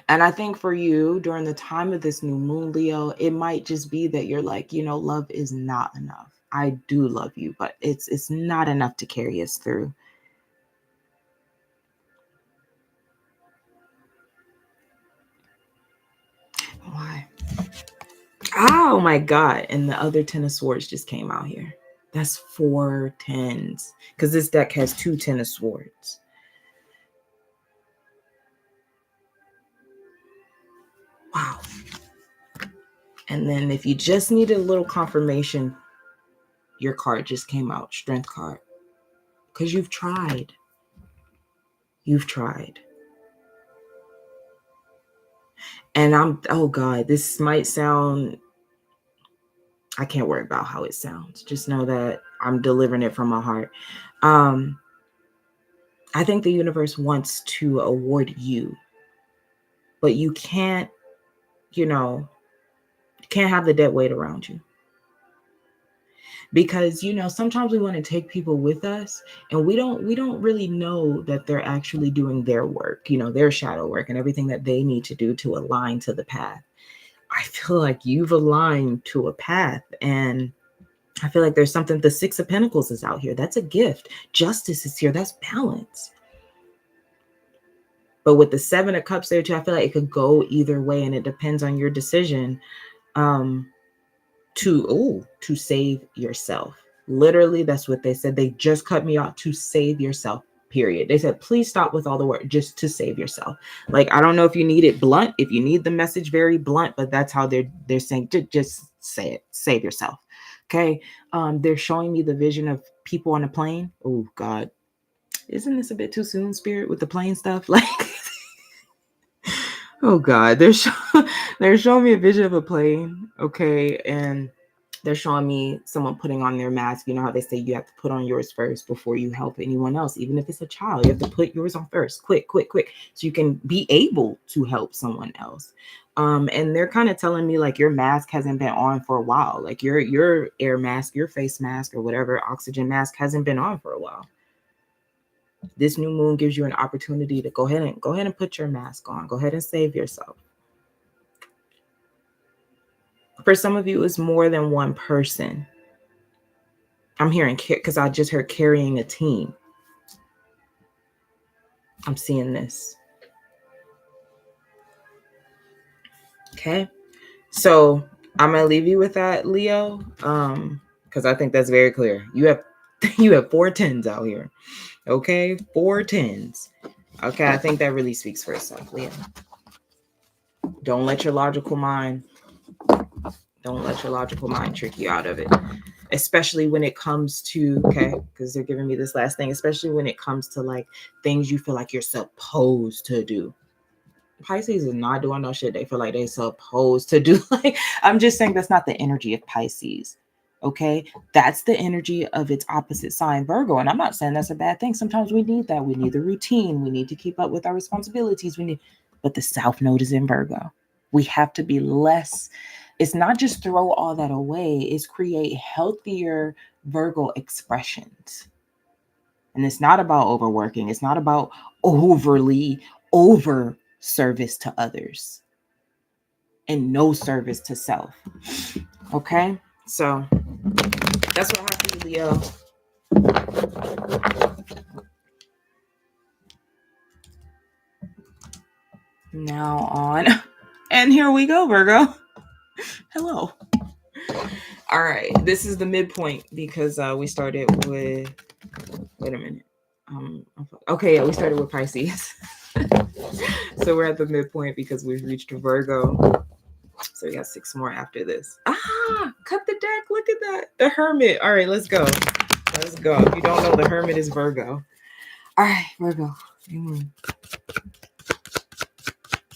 And I think for you, during the time of this new moon, Leo, it might just be that you're like, love is not enough. I do love you, but it's not enough to carry us through. Why? Oh my God. And the other 10 of Swords just came out here. That's 4 10s. Because this deck has 2 10 of Swords. Wow. And then if you just needed a little confirmation, your card just came out. Strength card. Because you've tried. You've tried. And oh God, this might sound, I can't worry about how it sounds. Just know that I'm delivering it from my heart. I think the universe wants to award you, but you can't, you can't have the dead weight around you. Because, sometimes we want to take people with us, and we don't really know that they're actually doing their work, their shadow work and everything that they need to do to align to the path. I feel like you've aligned to a path, and I feel like there's something. The Six of Pentacles is out here. That's a gift. Justice is here. That's balance. But with the Seven of Cups there too, I feel like it could go either way, and it depends on your decision to save yourself. Literally, that's what they said. They just cut me off. To save yourself, period. They said, please stop with all the work, just to save yourself. Like, I don't know if you need it blunt, if you need the message very blunt, but that's how they're saying, just say it, save yourself. Okay. They're showing me the vision of people on a plane. Oh God. Isn't this a bit too soon, Spirit, with the plane stuff? Like, oh God, they're showing me a vision of a plane, okay, and they're showing me someone putting on their mask. You know how they say you have to put on yours first before you help anyone else, even if it's a child. You have to put yours on first, quick, so you can be able to help someone else. And they're kind of telling me like your mask hasn't been on for a while, like your air mask, your face mask, or whatever oxygen mask hasn't been on for a while. This new moon gives you an opportunity to go ahead and put your mask on. Go ahead and save yourself. For some of you, it's more than one person. I'm hearing, because I just heard carrying a team. I'm seeing this. Okay. So I'm going to leave you with that, Leo. Because I think that's very clear. You have 4 10s out here. Okay. 4 10s. Okay. I think that really speaks for itself, Leo. Don't let your logical mind trick you out of it. Especially when it comes to, okay, because they're giving me this last thing, especially when it comes to like things you feel like you're supposed to do. Pisces is not doing no shit they feel like they're supposed to do. Like, I'm just saying that's not the energy of Pisces. Okay, that's the energy of its opposite sign, Virgo. And I'm not saying that's a bad thing. Sometimes we need that. We need the routine. We need to keep up with our responsibilities. But the South Node is in Virgo. We have to be less. It's not just throw all that away. It's create healthier Virgo expressions. And it's not about overworking. It's not about overly over service to others and no service to self. Okay, so that's what I have for you, Leo. Now on, and here we go, Virgo. Hello. All right, this is the midpoint because we started with. Wait a minute. Okay, yeah, we started with Pisces. So we're at the midpoint because we've reached Virgo. So we got 6 more after this. Cut the deck. Look at that. The Hermit. All right, let's go. Let's go. If you don't know, the Hermit is Virgo. All right, Virgo.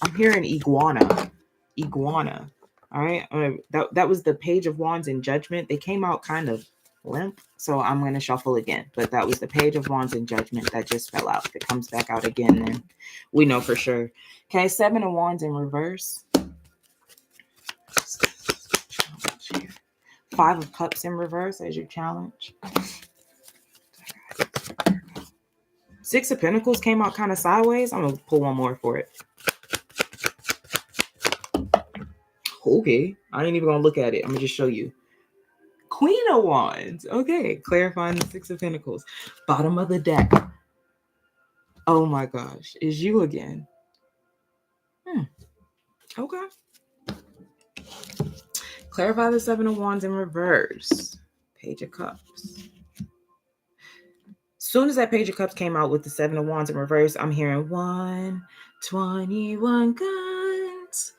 I'm hearing iguana. Iguana. All right. That was the Page of Wands in Judgment. They came out kind of limp, so I'm going to shuffle again. But that was the Page of Wands in Judgment that just fell out. If it comes back out again, then we know for sure. Okay, 7 of Wands in reverse. 5 of Cups in reverse as your challenge. 6 of Pentacles came out kind of sideways. I'm going to pull one more for it. Okay, I ain't even going to look at it. I'm going to just show you. Queen of Wands. Okay, clarifying the 6 of Pentacles. Bottom of the deck. Oh my gosh, is you again. Okay. Clarify the 7 of Wands in reverse. Page of Cups. Soon as that Page of Cups came out with the 7 of Wands in reverse, I'm hearing 121 guns.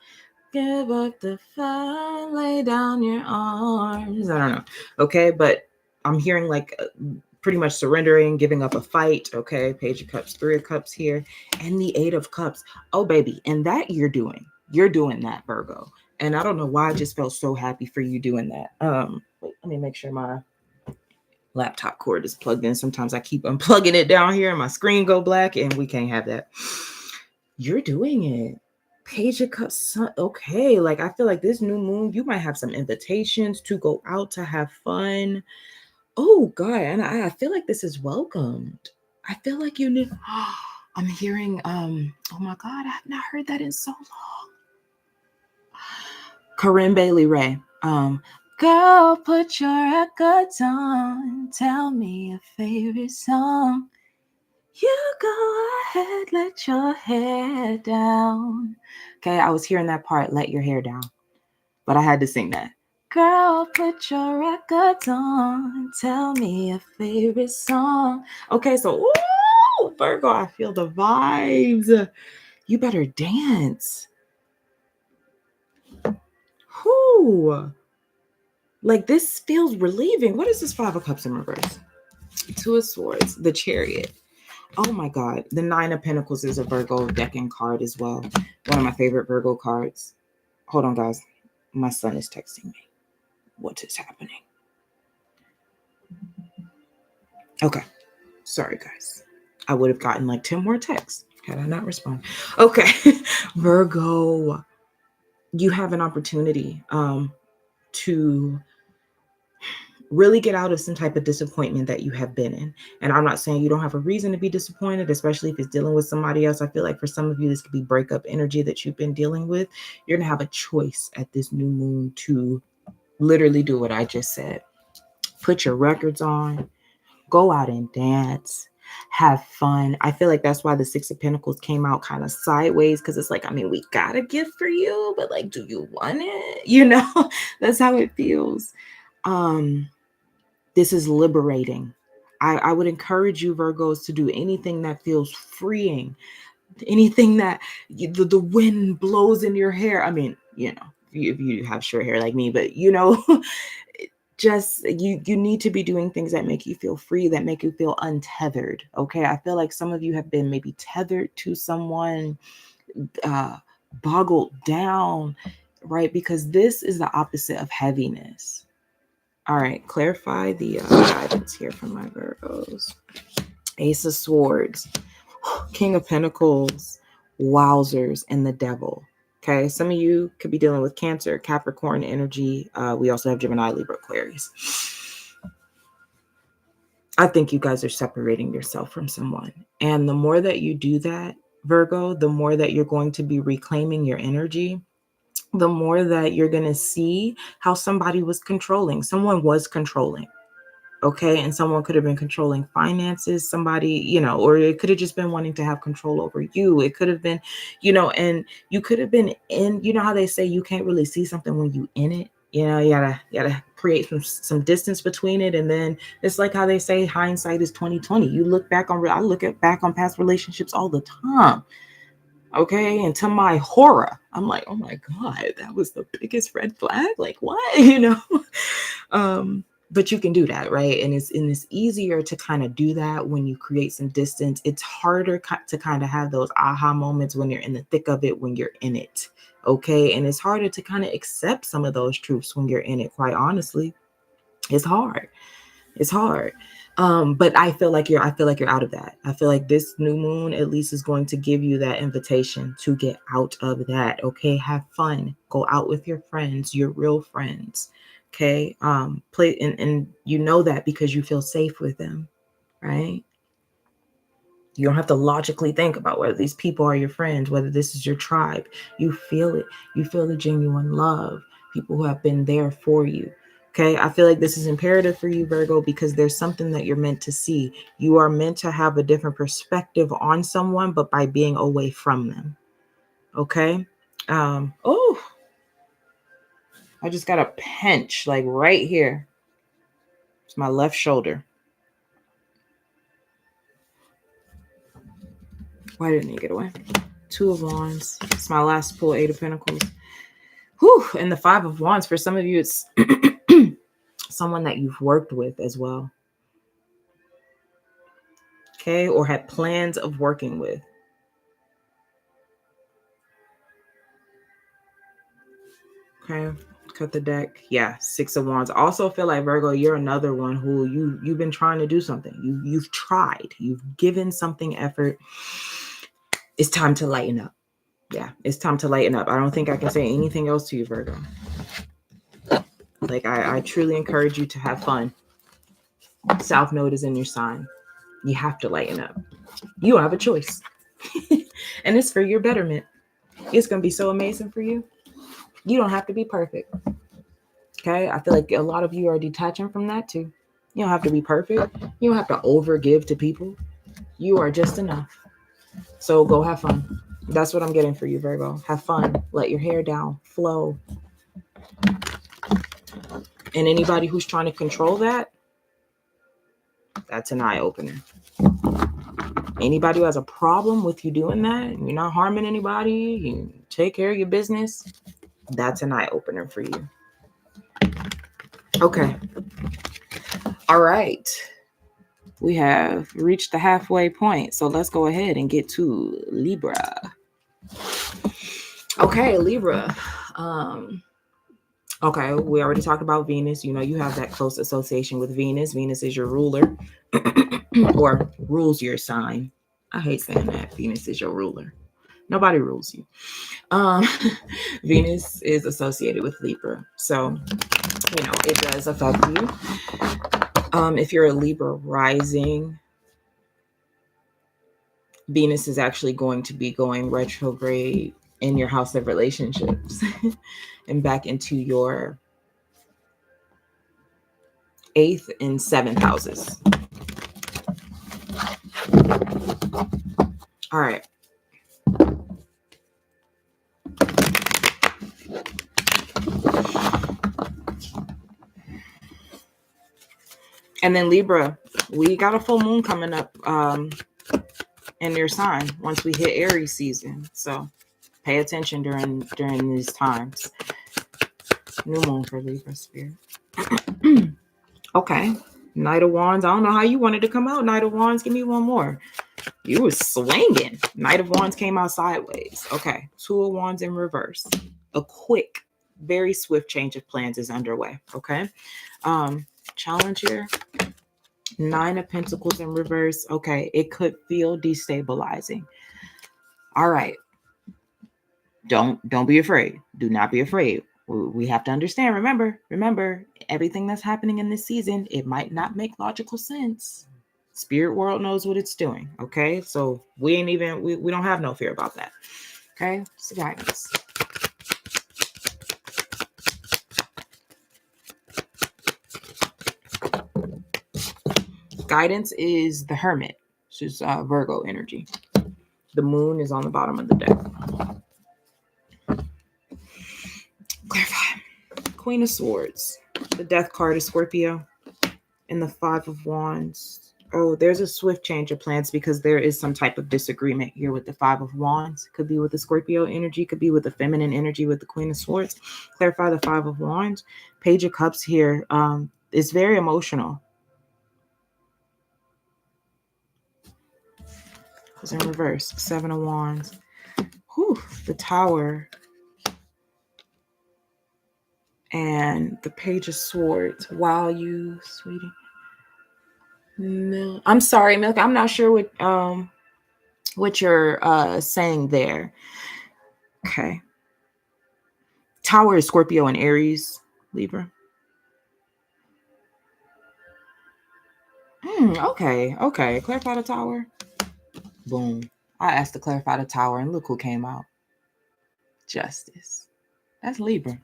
Give up the fight, lay down your arms. I don't know. Okay, but I'm hearing like pretty much surrendering, giving up a fight. Okay, Page of Cups, 3 of Cups here, and the 8 of Cups. Oh, baby, and that you're doing that, Virgo. And I don't know why I just felt so happy for you doing that. Wait, let me make sure my laptop cord is plugged in. Sometimes I keep unplugging it down here and my screen go black, and we can't have that. You're doing it. Page of Cups. Okay, like I feel like this new moon, you might have some invitations to go out to have fun. Oh God, and I feel like this is welcomed. I feel like you need. I'm hearing. Oh my God, I have not heard that in so long. Corinne Bailey Ray. Girl, put your records on. Tell me your favorite song. You go ahead, let your hair down. Okay, I was hearing that part, let your hair down. But I had to sing that. Girl, put your records on. Tell me your favorite song. Okay, so, ooh, Virgo, I feel the vibes. You better dance. Whoo. Like, this feels relieving. What is this 5 of Cups in reverse? 2 of Swords, the Chariot. Oh my God. The Nine of Pentacles is a Virgo decking card as well. One of my favorite Virgo cards. Hold on, guys. My son is texting me. What is happening? Okay. Sorry, guys. I would have gotten like 10 more texts had I not responded. Okay. Virgo, you have an opportunity to really get out of some type of disappointment that you have been in. And I'm not saying you don't have a reason to be disappointed, especially if it's dealing with somebody else. I feel like for some of you, this could be breakup energy that you've been dealing with. You're going to have a choice at this new moon to literally do what I just said. Put your records on, go out and dance, have fun. I feel like that's why the Six of Pentacles came out kind of sideways, because it's like, I mean, we got a gift for you, but like, do you want it? You know, that's how it feels. This is liberating. I would encourage you, Virgos, to do anything that feels freeing, anything that the wind blows in your hair. I mean, you know, if you have short hair like me, but you know, just you need to be doing things that make you feel free, that make you feel untethered. Okay. I feel like some of you have been maybe tethered to someone, boggled down, right? Because this is the opposite of heaviness. All right, clarify the guidance here from my Virgos. Ace of Swords, King of Pentacles, Wowzers, and the Devil. Okay, some of you could be dealing with Cancer, Capricorn energy. We also have Gemini, Libra, Aquarius. I think you guys are separating yourself from someone. And the more that you do that, Virgo, the more that you're going to be reclaiming your energy, the more that you're going to see how somebody was controlling. Someone was controlling. Okay. And someone could have been controlling finances, somebody, you know, or it could have just been wanting to have control over you. It could have been, you know, and you could have been in, you know how they say you can't really see something when you in it. You know, you gotta create some distance between it. And then it's like how they say hindsight is 2020. You look back on, I look back on past relationships all the time. Okay. And to my horror, I'm like, oh my God, that was the biggest red flag. Like what, you know? But you can do that, right? And it's easier to kind of do that when you create some distance. It's harder to kind of have those aha moments when you're in the thick of it, when you're in it. Okay. And it's harder to kind of accept some of those truths when you're in it. Quite honestly, it's hard. It's hard. But I feel like you're out of that. I feel like this new moon at least is going to give you that invitation to get out of that. Okay. Have fun. Go out with your friends, your real friends. Okay. Play and you know that because you feel safe with them, right? You don't have to logically think about whether these people are your friends, whether this is your tribe. You feel it. You feel the genuine love, people who have been there for you. Okay. I feel like this is imperative for you, Virgo, because there's something that you're meant to see. You are meant to have a different perspective on someone, but by being away from them. Okay. Oh, I just got a pinch like right here. It's my left shoulder. Why didn't he get away? Two of Wands. It's my last pull, Eight of Pentacles. Whew. And the Five of Wands. For some of you, it's someone that you've worked with as well. Okay. Or had plans of working with. Okay. Cut the deck. Yeah. Six of Wands. Also feel like, Virgo, you're another one who you've been trying to do something. You've tried. You've given something effort. It's time to lighten up. Yeah. It's time to lighten up. I don't think I can say anything else to you, Virgo. Like I truly encourage you to have fun. South Node is in your sign. You have to lighten up. You don't have a choice. And it's for your betterment. It's going to be so amazing for you. You don't have to be perfect. Okay. I feel like a lot of you are detaching from that too. You don't have to be perfect. You don't have to overgive to people. You are just enough. So go have fun. That's what I'm getting for you, Virgo. Have fun. Let your hair down. Flow. And anybody who's trying to control that, that's an eye-opener. Anybody who has a problem with you doing that, you're not harming anybody, you take care of your business, that's an eye-opener for you. Okay. All right. We have reached the halfway point. So let's go ahead and get to Libra. Okay, Libra. Okay, we already talked about Venus. You know, you have that close association with Venus. Venus is your ruler or rules your sign. I hate saying that. Venus is your ruler. Nobody rules you. Venus is associated with Libra. So, you know, it does affect you. If you're a Libra rising, Venus is actually going to be going retrograde in your house of relationships and back into your 8th and 7th houses. All right. And then Libra, we got a full moon coming up in your sign once we hit Aries season. So pay attention during these times. New moon for Libra spirit. Okay. Knight of Wands. I don't know how you wanted to come out. Knight of Wands. Give me one more. You was swinging. Knight of Wands came out sideways. Okay. Two of Wands in reverse. A quick, very swift change of plans is underway. Okay. Challenge here. 9 of Pentacles in reverse. Okay. It could feel destabilizing. All right. Don't be afraid. Do not be afraid. We have to understand. Remember, everything that's happening in this season, it might not make logical sense. Spirit world knows what it's doing. Okay. So we don't have no fear about that. Okay. So guidance. Guidance is the Hermit. This is Virgo energy. The moon is on the bottom of the deck. Clarify. Queen of Swords. The Death card is Scorpio. And the 5 of Wands. Oh, there's a swift change of plans because there is some type of disagreement here with the 5 of Wands. Could be with the Scorpio energy. Could be with the feminine energy with the Queen of Swords. Clarify the 5 of Wands. Page of Cups here. It's very emotional. It's in reverse. 7 of Wands. Whew, the Tower. And the Page of Swords. Wow, you sweetie. Milk. I'm sorry, Milk. I'm not sure what you're saying there. Okay. Tower is Scorpio and Aries, Libra. Okay. Clarify the Tower. Boom. I asked to clarify the Tower, and look who came out. Justice. That's Libra.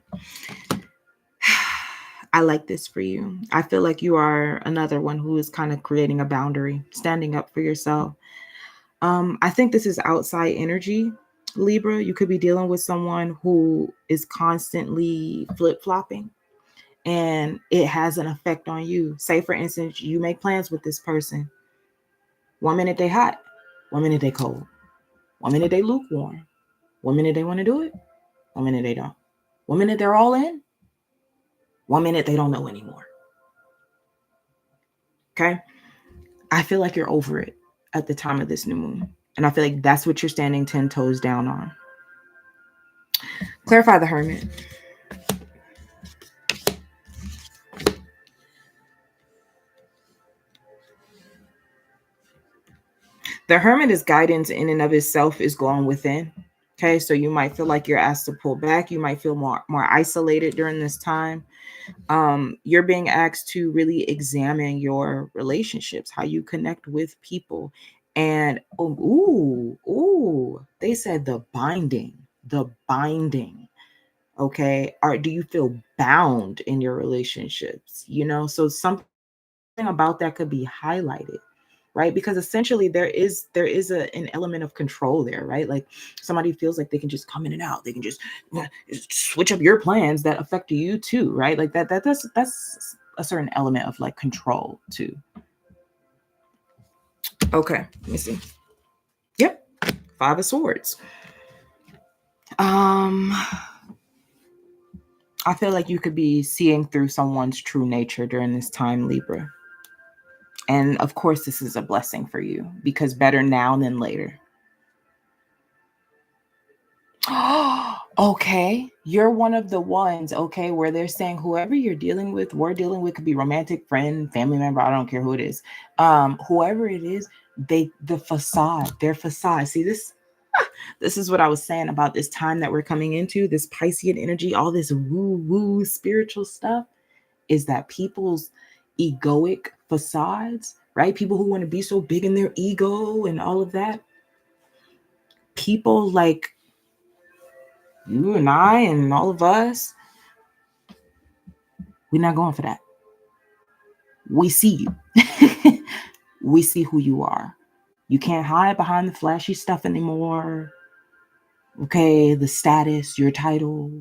I like this for you. I feel like you are another one who is kind of creating a boundary, standing up for yourself. I think this is outside energy, Libra. You could be dealing with someone who is constantly flip-flopping, and it has an effect on you. Say, for instance, you make plans with this person. 1 minute they hot, 1 minute they cold, 1 minute they lukewarm, 1 minute they want to do it, 1 minute they don't. 1 minute they're all in, 1 minute they don't know anymore. Okay? I feel like you're over it at the time of this new moon. And I feel like that's what you're standing 10 toes down on. Clarify the Hermit. The Hermit is guidance in and of itself is going within. Okay, so you might feel like you're asked to pull back. You might feel more isolated during this time. You're being asked to really examine your relationships, how you connect with people. And they said the binding. Okay, do you feel bound in your relationships? You know, so something about that could be highlighted, right? Because essentially there is an element of control there, right? Like somebody feels like they can just come in and out. They can just switch up your plans that affect you too, right? Like that's a certain element of like control too. Okay, let me see. Yep, 5 of Swords. I feel like you could be seeing through someone's true nature during this time, Libra. And of course, this is a blessing for you because better now than later. Okay, you're one of the ones, okay, where they're saying whoever you're dealing with, we're dealing with, could be romantic, friend, family member, I don't care who it is. Whoever it is, the facade, their facade. See, this is what I was saying about this time that we're coming into, this Piscean energy, all this woo-woo spiritual stuff, is that people's egoic facades, right? People who want to be so big in their ego and all of that. People like you and I and all of us, we're not going for that. We see you. We see who you are. You can't hide behind the flashy stuff anymore. Okay, the status, your title,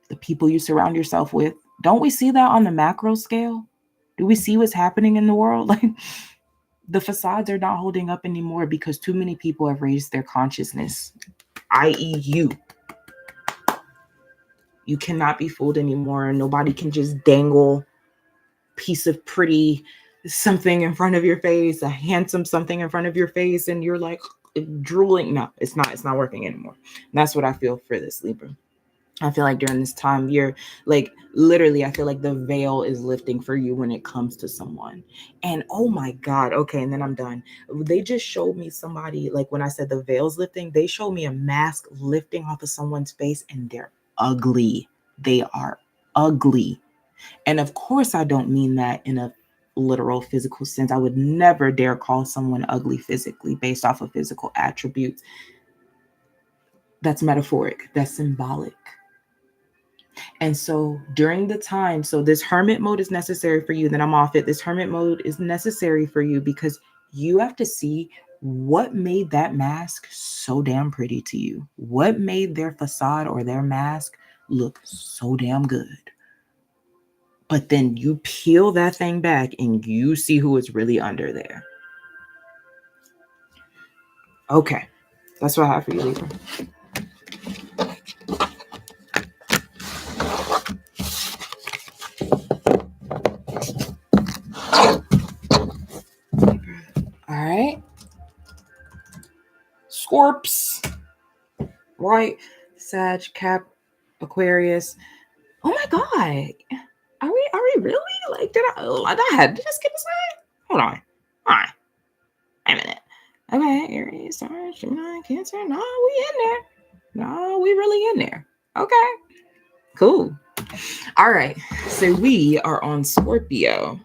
the people you surround yourself with. Don't we see that on the macro scale? Do we see what's happening in the world? Like, the facades are not holding up anymore because too many people have raised their consciousness, i.e. you. You cannot be fooled anymore. Nobody can just dangle piece of pretty something in front of your face, a handsome something in front of your face, and you're like drooling. No, it's not working anymore. And that's what I feel for this Libra. I feel like during this time, you're like, literally, I feel like the veil is lifting for you when it comes to someone. And oh my God, okay, and then I'm done. They just showed me somebody, like when I said the veil's lifting, they showed me a mask lifting off of someone's face, and they're ugly. They are ugly. And of course, I don't mean that in a literal physical sense. I would never dare call someone ugly physically based off of physical attributes. That's metaphoric. That's symbolic. And so during the time, so this hermit mode is necessary for you. Then I'm off it. This hermit mode is necessary for you because you have to see what made that mask so damn pretty to you. What made their facade or their mask look so damn good. But then you peel that thing back and you see who is really under there. Okay. That's what I have for you, Libra. All right. Scorps. Right. Sag, Cap, Aquarius. Oh my God. Are we really? Like, did I just skip a slide? Hold on. All right. Wait a minute. Okay, Aries, Taurus, Gemini, Cancer. No, we in there. No, we really in there. Okay. Cool. All right. So we are on Scorpio.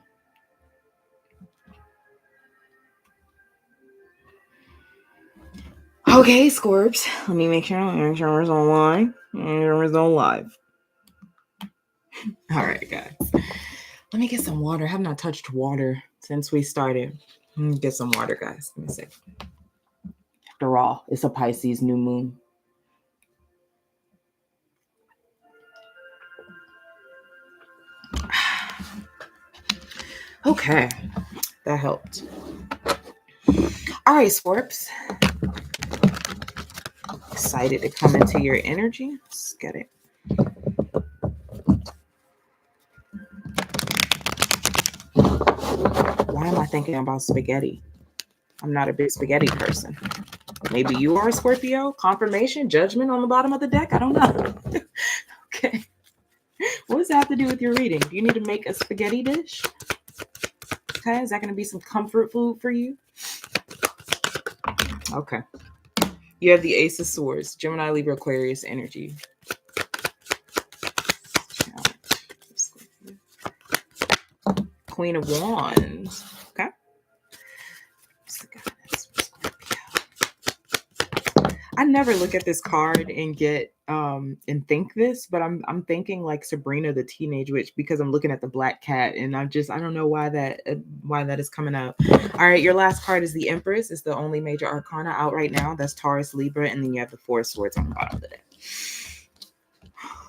Okay, Scorps. Let me make sure we're online. We're on live. All right, guys. Let me get some water. I have not touched water since we started. Let me get some water, guys. Let me see. After all, it's a Pisces new moon. Okay, that helped. All right, Scorps. Excited to come into your energy. Let's get it. Why am I thinking about spaghetti? I'm not a big spaghetti person. Maybe you are a Scorpio. Confirmation, judgment on the bottom of the deck. I don't know. Okay. What does that have to do with your reading? Do you need to make a spaghetti dish? Okay. Is that going to be some comfort food for you? Okay. You have the Ace of Swords, Gemini, Libra, Aquarius energy. Queen of Wands. Okay. I never look at this card and get and think this, but I'm thinking like Sabrina the Teenage Witch because I'm looking at the black cat and I don't know why that is coming up. All right, your last card is the Empress. It's the only major arcana out right now. That's Taurus, Libra, and then you have the Four of Swords on the bottom of the deck.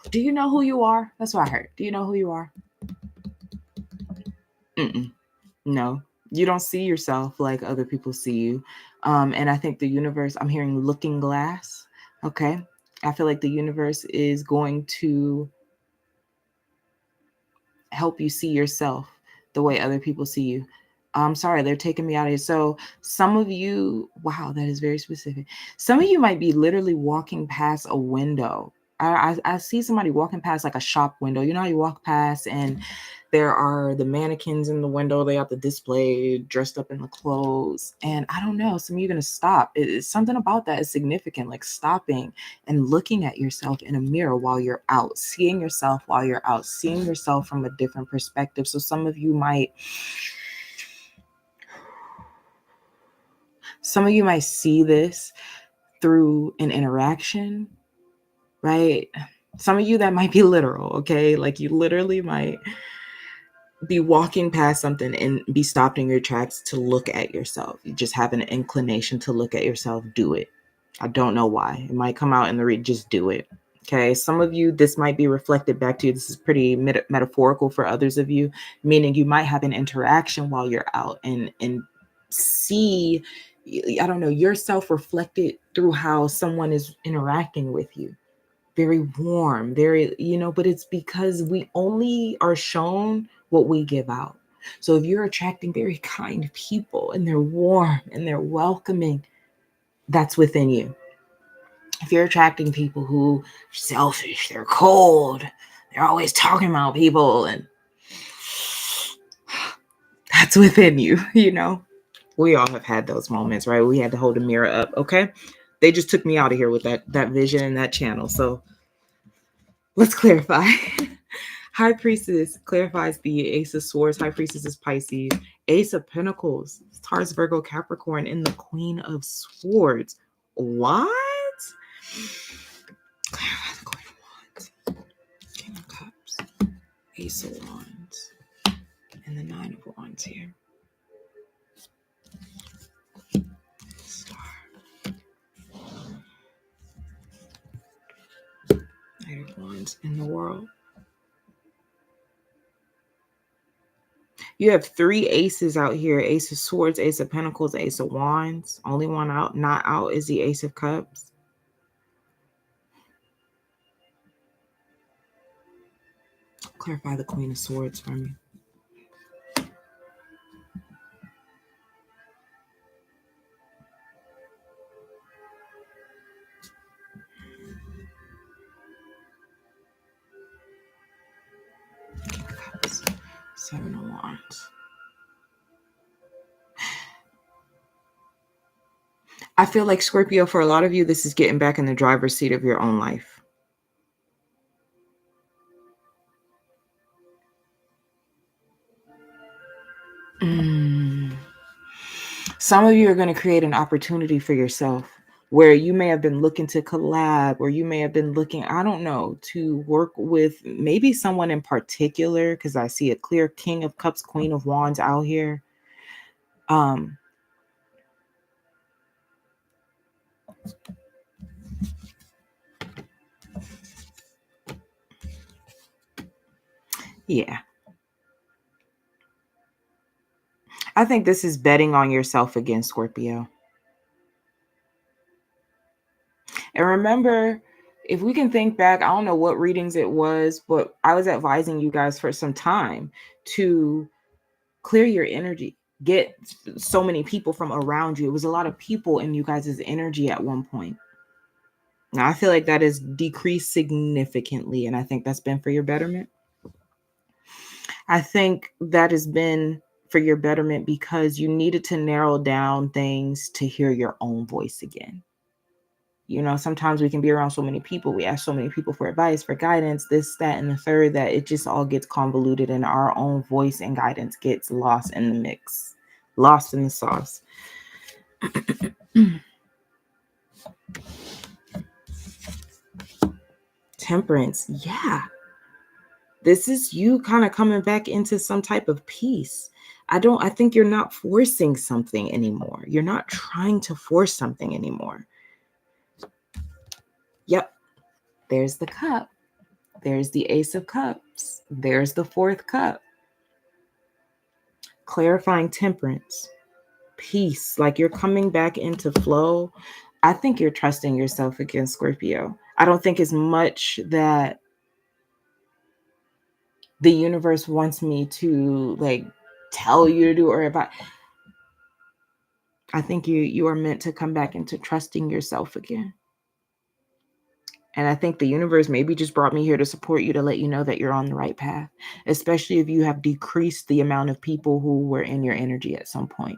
Do you know who you are? That's what I heard. Do you know who you are? No, you don't see yourself like other people see you. And I think the universe, I'm hearing looking glass. Okay. I feel like the universe is going to help you see yourself the way other people see you. I'm sorry, they're taking me out of here. So some of you, wow, that is very specific. Some of you might be literally walking past a window. I see somebody walking past like a shop window. You know how you walk past and there are the mannequins in the window. They have the display dressed up in the clothes. And I don't know, some of you are going to stop. It's something about that is significant, like stopping and looking at yourself in a mirror while you're out, seeing yourself while you're out, seeing yourself from a different perspective. So some of you might see this through an interaction, right? Some of you that might be literal, okay? Like you literally might be walking past something and be stopped in your tracks to look at yourself. You just have an inclination to look at yourself. Do it. I don't know why. It might come out in the read. Just do it. Okay. Some of you, this might be reflected back to you. This is pretty metaphorical for others of you, meaning you might have an interaction while you're out and see, I don't know, yourself reflected through how someone is interacting with you. Very warm, very, but it's because we only are shown what we give out. So if you're attracting very kind people and they're warm and they're welcoming, that's within you. If you're attracting people who are selfish, they're cold, they're always talking about people, and that's within you, We all have had those moments, right? We had to hold a mirror up, okay? They just took me out of here with that vision and that channel. So let's clarify. High Priestess clarifies the Ace of Swords. High Priestess is Pisces. Ace of Pentacles, Taurus, Virgo, Capricorn, and the Queen of Swords. What? Clarify the Queen of Wands. King of Cups. Ace of Wands. And the Nine of Wands here. Star. Knight of Wands in the World. You have three aces out here. Ace of Swords, Ace of Pentacles, Ace of Wands. Only one out, not out, is the Ace of Cups. Clarify the Queen of Swords for me. King of Cups. Seven of Wands. I feel like, Scorpio, for a lot of you, this is getting back in the driver's seat of your own life. Some of you are going to create an opportunity for yourself where you may have been looking to collab, or you may have been looking, I don't know, to work with maybe someone in particular, because I see a clear King of Cups, Queen of Wands out here. Yeah. I think this is betting on yourself again, Scorpio. And remember, if we can think back, I don't know what readings it was, but I was advising you guys for some time to clear your energy, get so many people from around you. It was a lot of people in you guys' energy at one point. Now, I feel like that has decreased significantly, and I think that's been for your betterment. I think that has been for your betterment because you needed to narrow down things to hear your own voice again. Sometimes we can be around so many people. We ask so many people for advice, for guidance, this, that, and the third, that it just all gets convoluted and our own voice and guidance gets lost in the mix, lost in the sauce. Temperance. Yeah. This is you kind of coming back into some type of peace. I think you're not forcing something anymore. You're not trying to force something anymore. Yep. There's the cup. There's the Ace of Cups. There's the fourth cup. Clarifying temperance. Peace. Like you're coming back into flow. I think you're trusting yourself again, Scorpio. I don't think as much that the universe wants me to tell you to do, or if I think you are meant to come back into trusting yourself again. And I think the universe maybe just brought me here to support you, to let you know that you're on the right path, especially if you have decreased the amount of people who were in your energy at some point.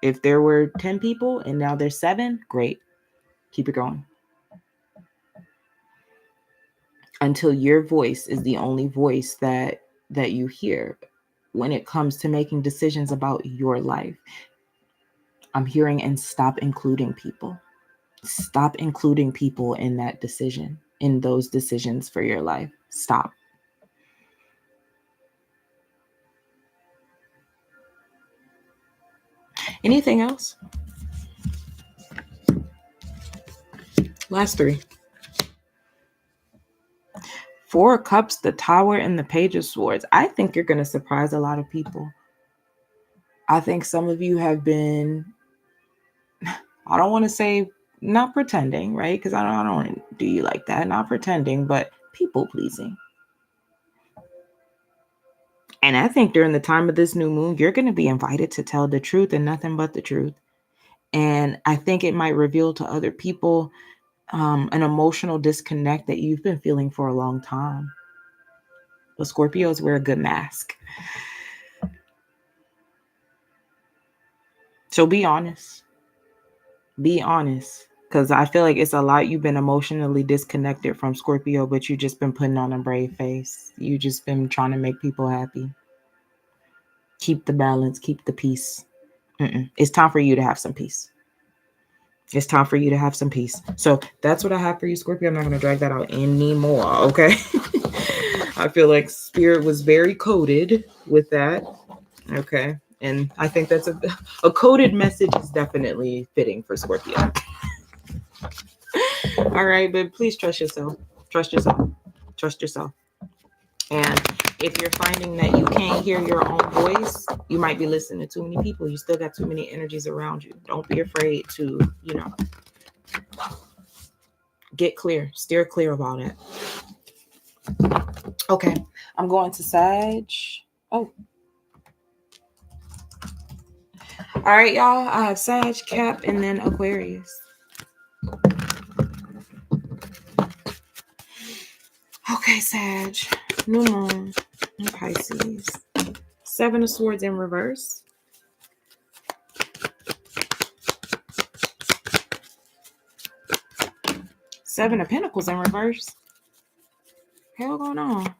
If there were 10 people and now there's 7, great. Keep it going. Until your voice is the only voice that you hear when it comes to making decisions about your life. I'm hearing, and stop including people. Stop including people in that decision, in those decisions for your life. Stop. Anything else? Last 3. 4 of Cups, the Tower, and the Page of Swords. I think you're going to surprise a lot of people. I think some of you have been, I don't want to say not pretending, right? Because I don't want to do you like that. Not pretending, but people pleasing. And I think during the time of this new moon, you're going to be invited to tell the truth and nothing but the truth. And I think it might reveal to other people an emotional disconnect that you've been feeling for a long time. But Scorpios wear a good mask. So be honest. Be honest. Because I feel like it's a lot you've been emotionally disconnected from, Scorpio, but you've just been putting on a brave face. You've just been trying to make people happy. Keep the balance. Keep the peace. It's time for you to have some peace. It's time for you to have some peace. So that's what I have for you, Scorpio. I'm not going to drag that out anymore, okay? I feel like Spirit was very coded with that, okay? And I think that's a coded message is definitely fitting for Scorpio. All right, but please trust yourself. Trust yourself. Trust yourself. And if you're finding that you can't hear your own voice, you might be listening to too many people. You still got too many energies around you. Don't be afraid to, get clear. Steer clear of all that. Okay, I'm going to Sag. Oh. All right, y'all. I have Sag, Cap, and then Aquarius. Okay, Sag. New moon in Pisces. 7 of Swords in reverse. 7 of Pentacles in reverse. Hell going on?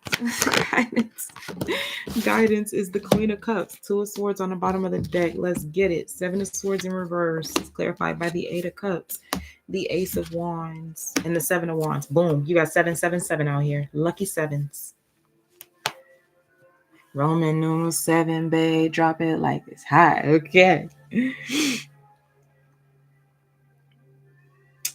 Guidance is the Queen of Cups. 2 of Swords on the bottom of the deck. Let's get it. 7 of Swords in reverse. It's clarified by the 8 of Cups, the Ace of Wands, and the 7 of Wands. Boom. You got 777 out here. Lucky 7s. Roman numeral 7, babe. Drop it like it's hot. Okay.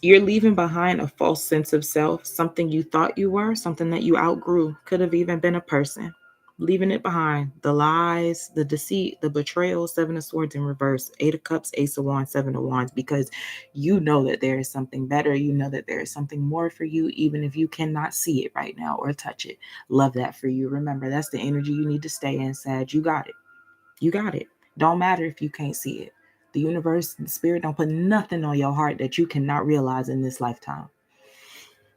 You're leaving behind a false sense of self, something you thought you were, something that you outgrew. Could have even been a person. Leaving it behind. The lies, the deceit, the betrayal. 7 of Swords in reverse. 8 of Cups, Ace of Wands, 7 of Wands. Because you know that there is something better. You know that there is something more for you, even if you cannot see it right now or touch it. Love that for you. Remember, that's the energy you need to stay in, Sag. You got it. You got it. Don't matter if you can't see it. The universe, the spirit don't put nothing on your heart that you cannot realize in this lifetime.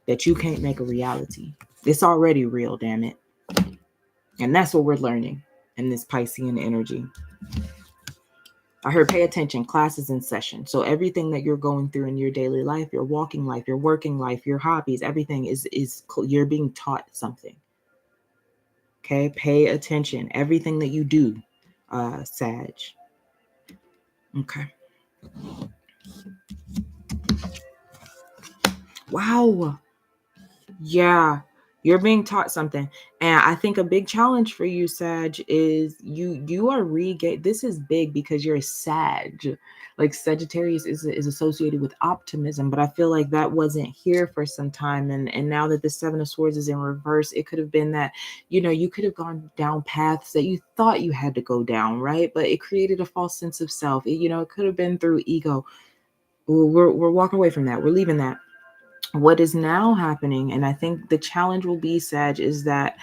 That you can't make a reality. It's already real, damn it. And that's what we're learning in this Piscean energy. I heard pay attention, classes in session. So everything that you're going through in your daily life, your walking life, your working life, your hobbies, everything is you're being taught something. Okay, pay attention. Everything that you do, Sag. Okay. Wow. Yeah, you're being taught something. And I think a big challenge for you, Sag, is you are this is big because you're a Sag. Like Sagittarius is associated with optimism, but I feel like that wasn't here for some time. And now that the 7 of Swords is in reverse, it could have been that, you could have gone down paths that you thought you had to go down, right? But it created a false sense of self. It could have been through ego. We're walking away from that. We're leaving that. What is now happening, and I think the challenge will be, Sag, is that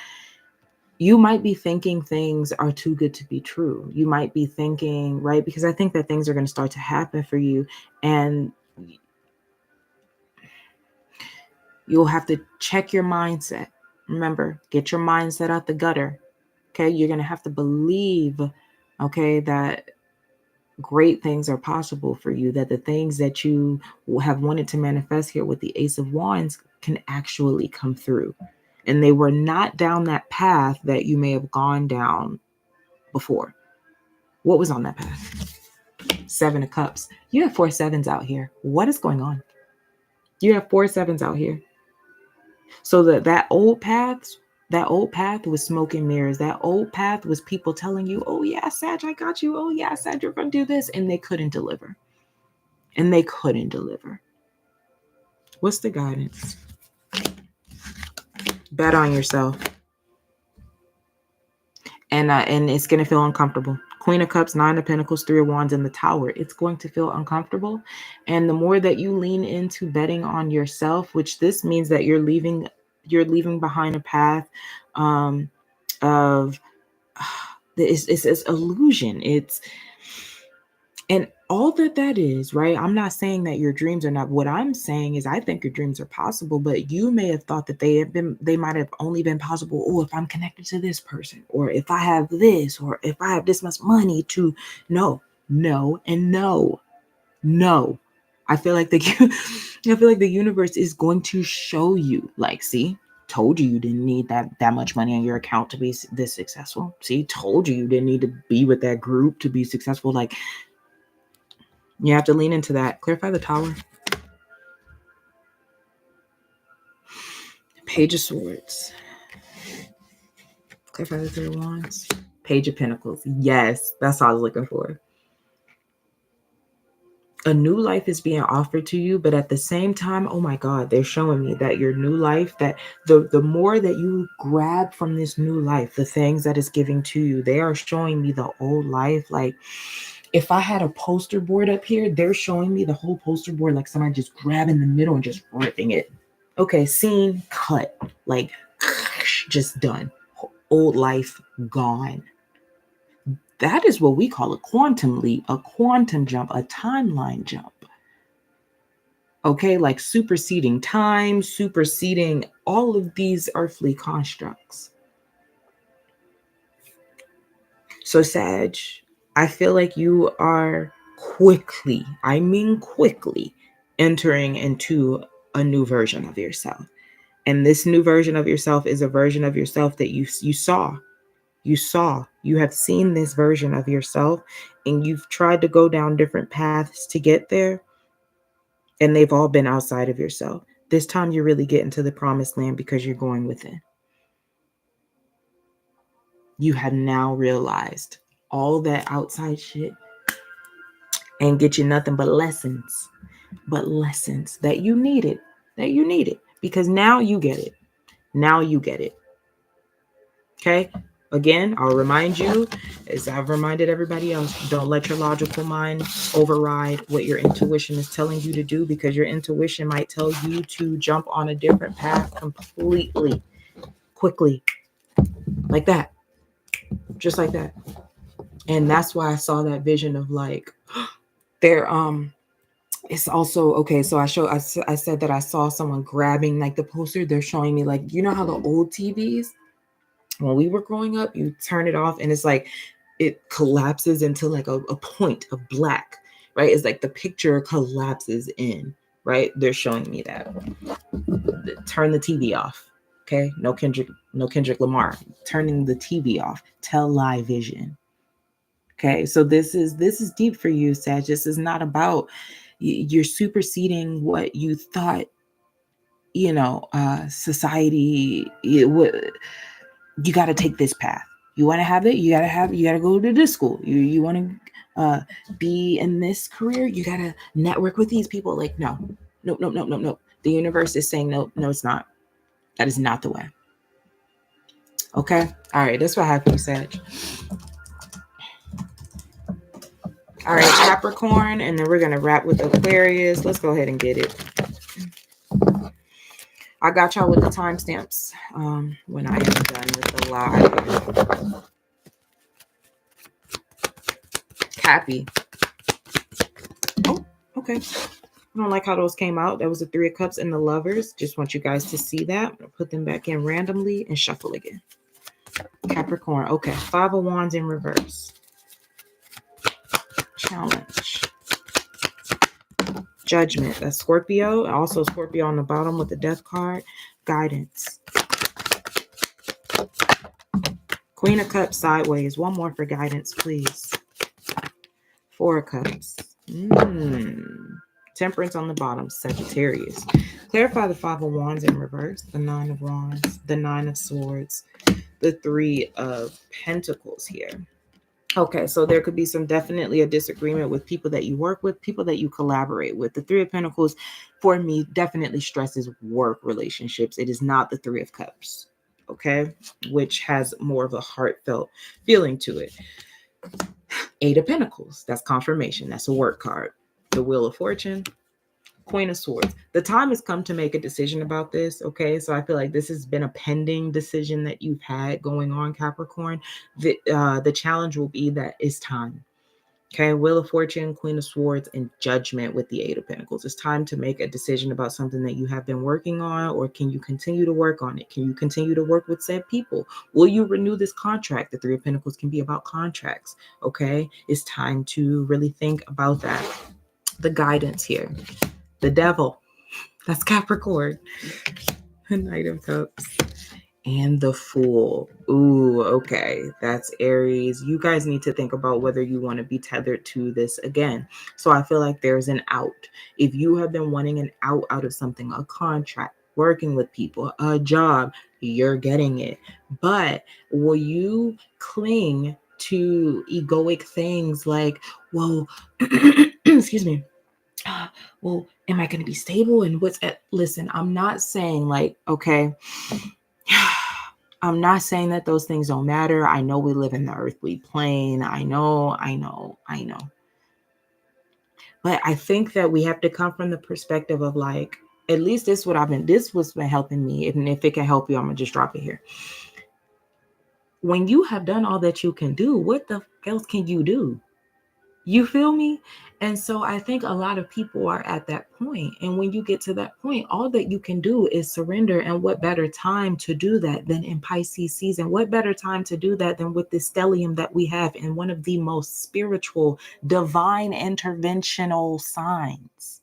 you might be thinking things are too good to be true. You might be thinking, right? Because I think that things are going to start to happen for you, and you'll have to check your mindset. Remember, get your mindset out the gutter. Okay. You're going to have to believe, okay, that great things are possible for you, that the things that you have wanted to manifest here with the Ace of Wands can actually come through. And they were not down that path that you may have gone down before. What was on that path? 7 of Cups. You have 4 sevens out here. What is going on? You have 4 sevens out here. So that old path was smoke and mirrors. That old path was people telling you, oh yeah, Sag, I got you. Oh yeah, Sag, you're going to do this. And they couldn't deliver. What's the guidance? Bet on yourself. And it's going to feel uncomfortable. Queen of Cups, 9 of Pentacles, 3 of Wands, and the Tower. It's going to feel uncomfortable. And the more that you lean into betting on yourself, which this means that you're leaving behind a path of it's illusion. And all that is, right? I'm not saying that your dreams are not. What I'm saying is I think your dreams are possible, but you may have thought that they might have only been possible, oh, if I'm connected to this person, or if I have this, or if I have this much money to no. I feel like the universe is going to show you, like, see, told you didn't need that much money in your account to be this successful. See, told you didn't need to be with that group to be successful. Like, you have to lean into that. Clarify the Tower. Page of Swords. Clarify the 3 of Wands. Page of Pentacles. Yes, that's what I was looking for. A new life is being offered to you, but at the same time, oh my God, they're showing me that your new life, that the more that you grab from this new life, the things that it's giving to you, they are showing me the old life. Like, if I had a poster board up here, they're showing me the whole poster board, like somebody just grabbing the middle and just ripping it. Okay, scene, cut. Like, just done. Old life, gone. That is what we call a quantum leap, a quantum jump, a timeline jump. Okay, like superseding time, superseding all of these earthly constructs. So, Sag, I feel like you are quickly entering into a new version of yourself. And this new version of yourself is a version of yourself that you saw. You have seen this version of yourself, and you've tried to go down different paths to get there, and they've all been outside of yourself. This time you're really getting to the promised land because you're going within. You have now realized all that outside shit ain't get you nothing but lessons that you needed, because now you get it. Okay. Again, I'll remind you, as I've reminded everybody else, don't let your logical mind override what your intuition is telling you to do, because your intuition might tell you to jump on a different path completely, quickly, like that, just like that. And that's why I saw that vision of like, it's also, okay, so I said that I saw someone grabbing like the poster. They're showing me, like, you know how the old TVs, when we were growing up, you turn it off and it's like it collapses into like a point of black, right? It's like the picture collapses in, right? They're showing me that. Turn the TV off. Okay. No Kendrick Lamar. Turning the TV off. Tell live vision. Okay. So this is deep for you, Sag. This is not about you're superseding what you thought, society would. You got to take this path. You want to have it. You got to go to this school. You want to be in this career. You got to network with these people. Like, no. The universe is saying, no, it's not. That is not the way. Okay. All right. That's what I have for you, Sag. All right. Capricorn. And then we're going to wrap with Aquarius. Let's go ahead and get it. I got y'all with the timestamps when I am done with the live. Happy. Oh, okay. I don't like how those came out. That was the Three of Cups and the Lovers. Just want you guys to see that. I'll put them back in randomly and shuffle again. Capricorn. Okay. Five of Wands in reverse. Challenge. Judgment. That's Scorpio. Also Scorpio on the bottom with the Death card. Guidance. Queen of Cups sideways. One more for guidance, please. Four of Cups. Temperance on the bottom. Sagittarius. Clarify the Five of Wands in reverse. The Nine of Wands. The Nine of Swords. The Three of Pentacles here. Okay, so there could be definitely a disagreement with people that you work with, people that you collaborate with. The Three of Pentacles, for me, definitely stresses work relationships. It is not the Three of Cups, okay, which has more of a heartfelt feeling to it. Eight of Pentacles, that's confirmation. That's a work card. The Wheel of Fortune, Queen of Swords. The time has come to make a decision about this, okay? So I feel like this has been a pending decision that you've had going on, Capricorn. The challenge will be that it's time, okay? Wheel of Fortune, Queen of Swords, and Judgment with the Eight of Pentacles. It's time to make a decision about something that you have been working on, or can you continue to work on it? Can you continue to work with said people? Will you renew this contract? The Three of Pentacles can be about contracts, okay? It's time to really think about that. The guidance here. The Devil, that's Capricorn. The Knight of Cups and the Fool. Ooh, okay, that's Aries. You guys need to think about whether you want to be tethered to this again. So I feel like there's an out. If you have been wanting an out of something, a contract, working with people, a job, you're getting it. But will you cling to egoic things like, well, excuse me, well, am I going to be stable? And listen, I'm not saying like, okay, I'm not saying that those things don't matter. I know we live in the earthly plane. I know. But I think that we have to come from the perspective of like, at least this was been helping me. And if it can help you, I'm going to just drop it here. When you have done all that you can do, what the else can you do? You feel me? And so I think a lot of people are at that point. And when you get to that point, all that you can do is surrender. And what better time to do that than in Pisces season? What better time to do that than with this stellium that we have in one of the most spiritual, divine, interventional signs?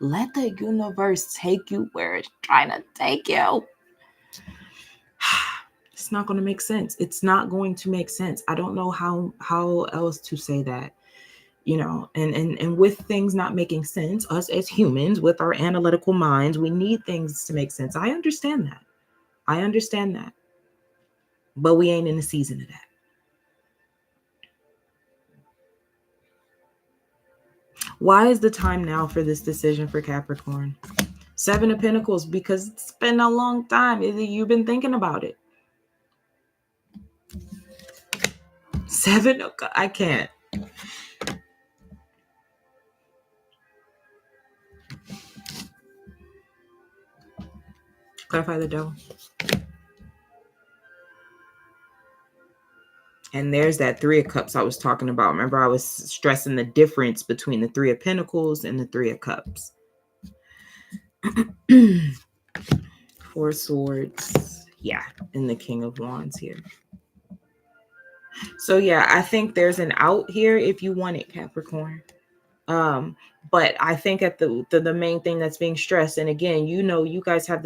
Let the universe take you where it's trying to take you. It's not going to make sense. It's not going to make sense. I don't know how else to say that, you know, and with things not making sense, us as humans with our analytical minds, we need things to make sense. I understand that. But we ain't in the season of that. Why is the time now for this decision for Capricorn? Seven of Pentacles, because it's been a long time. You've been thinking about it. I can't. Clarify the Devil. And there's that Three of Cups I was talking about. Remember, I was stressing the difference between the Three of Pentacles and the Three of Cups. Four Swords. Yeah, and the King of Wands here. So yeah, I think there's an out here if you want it, Capricorn. But I think at the main thing that's being stressed, and again, you know, you guys have this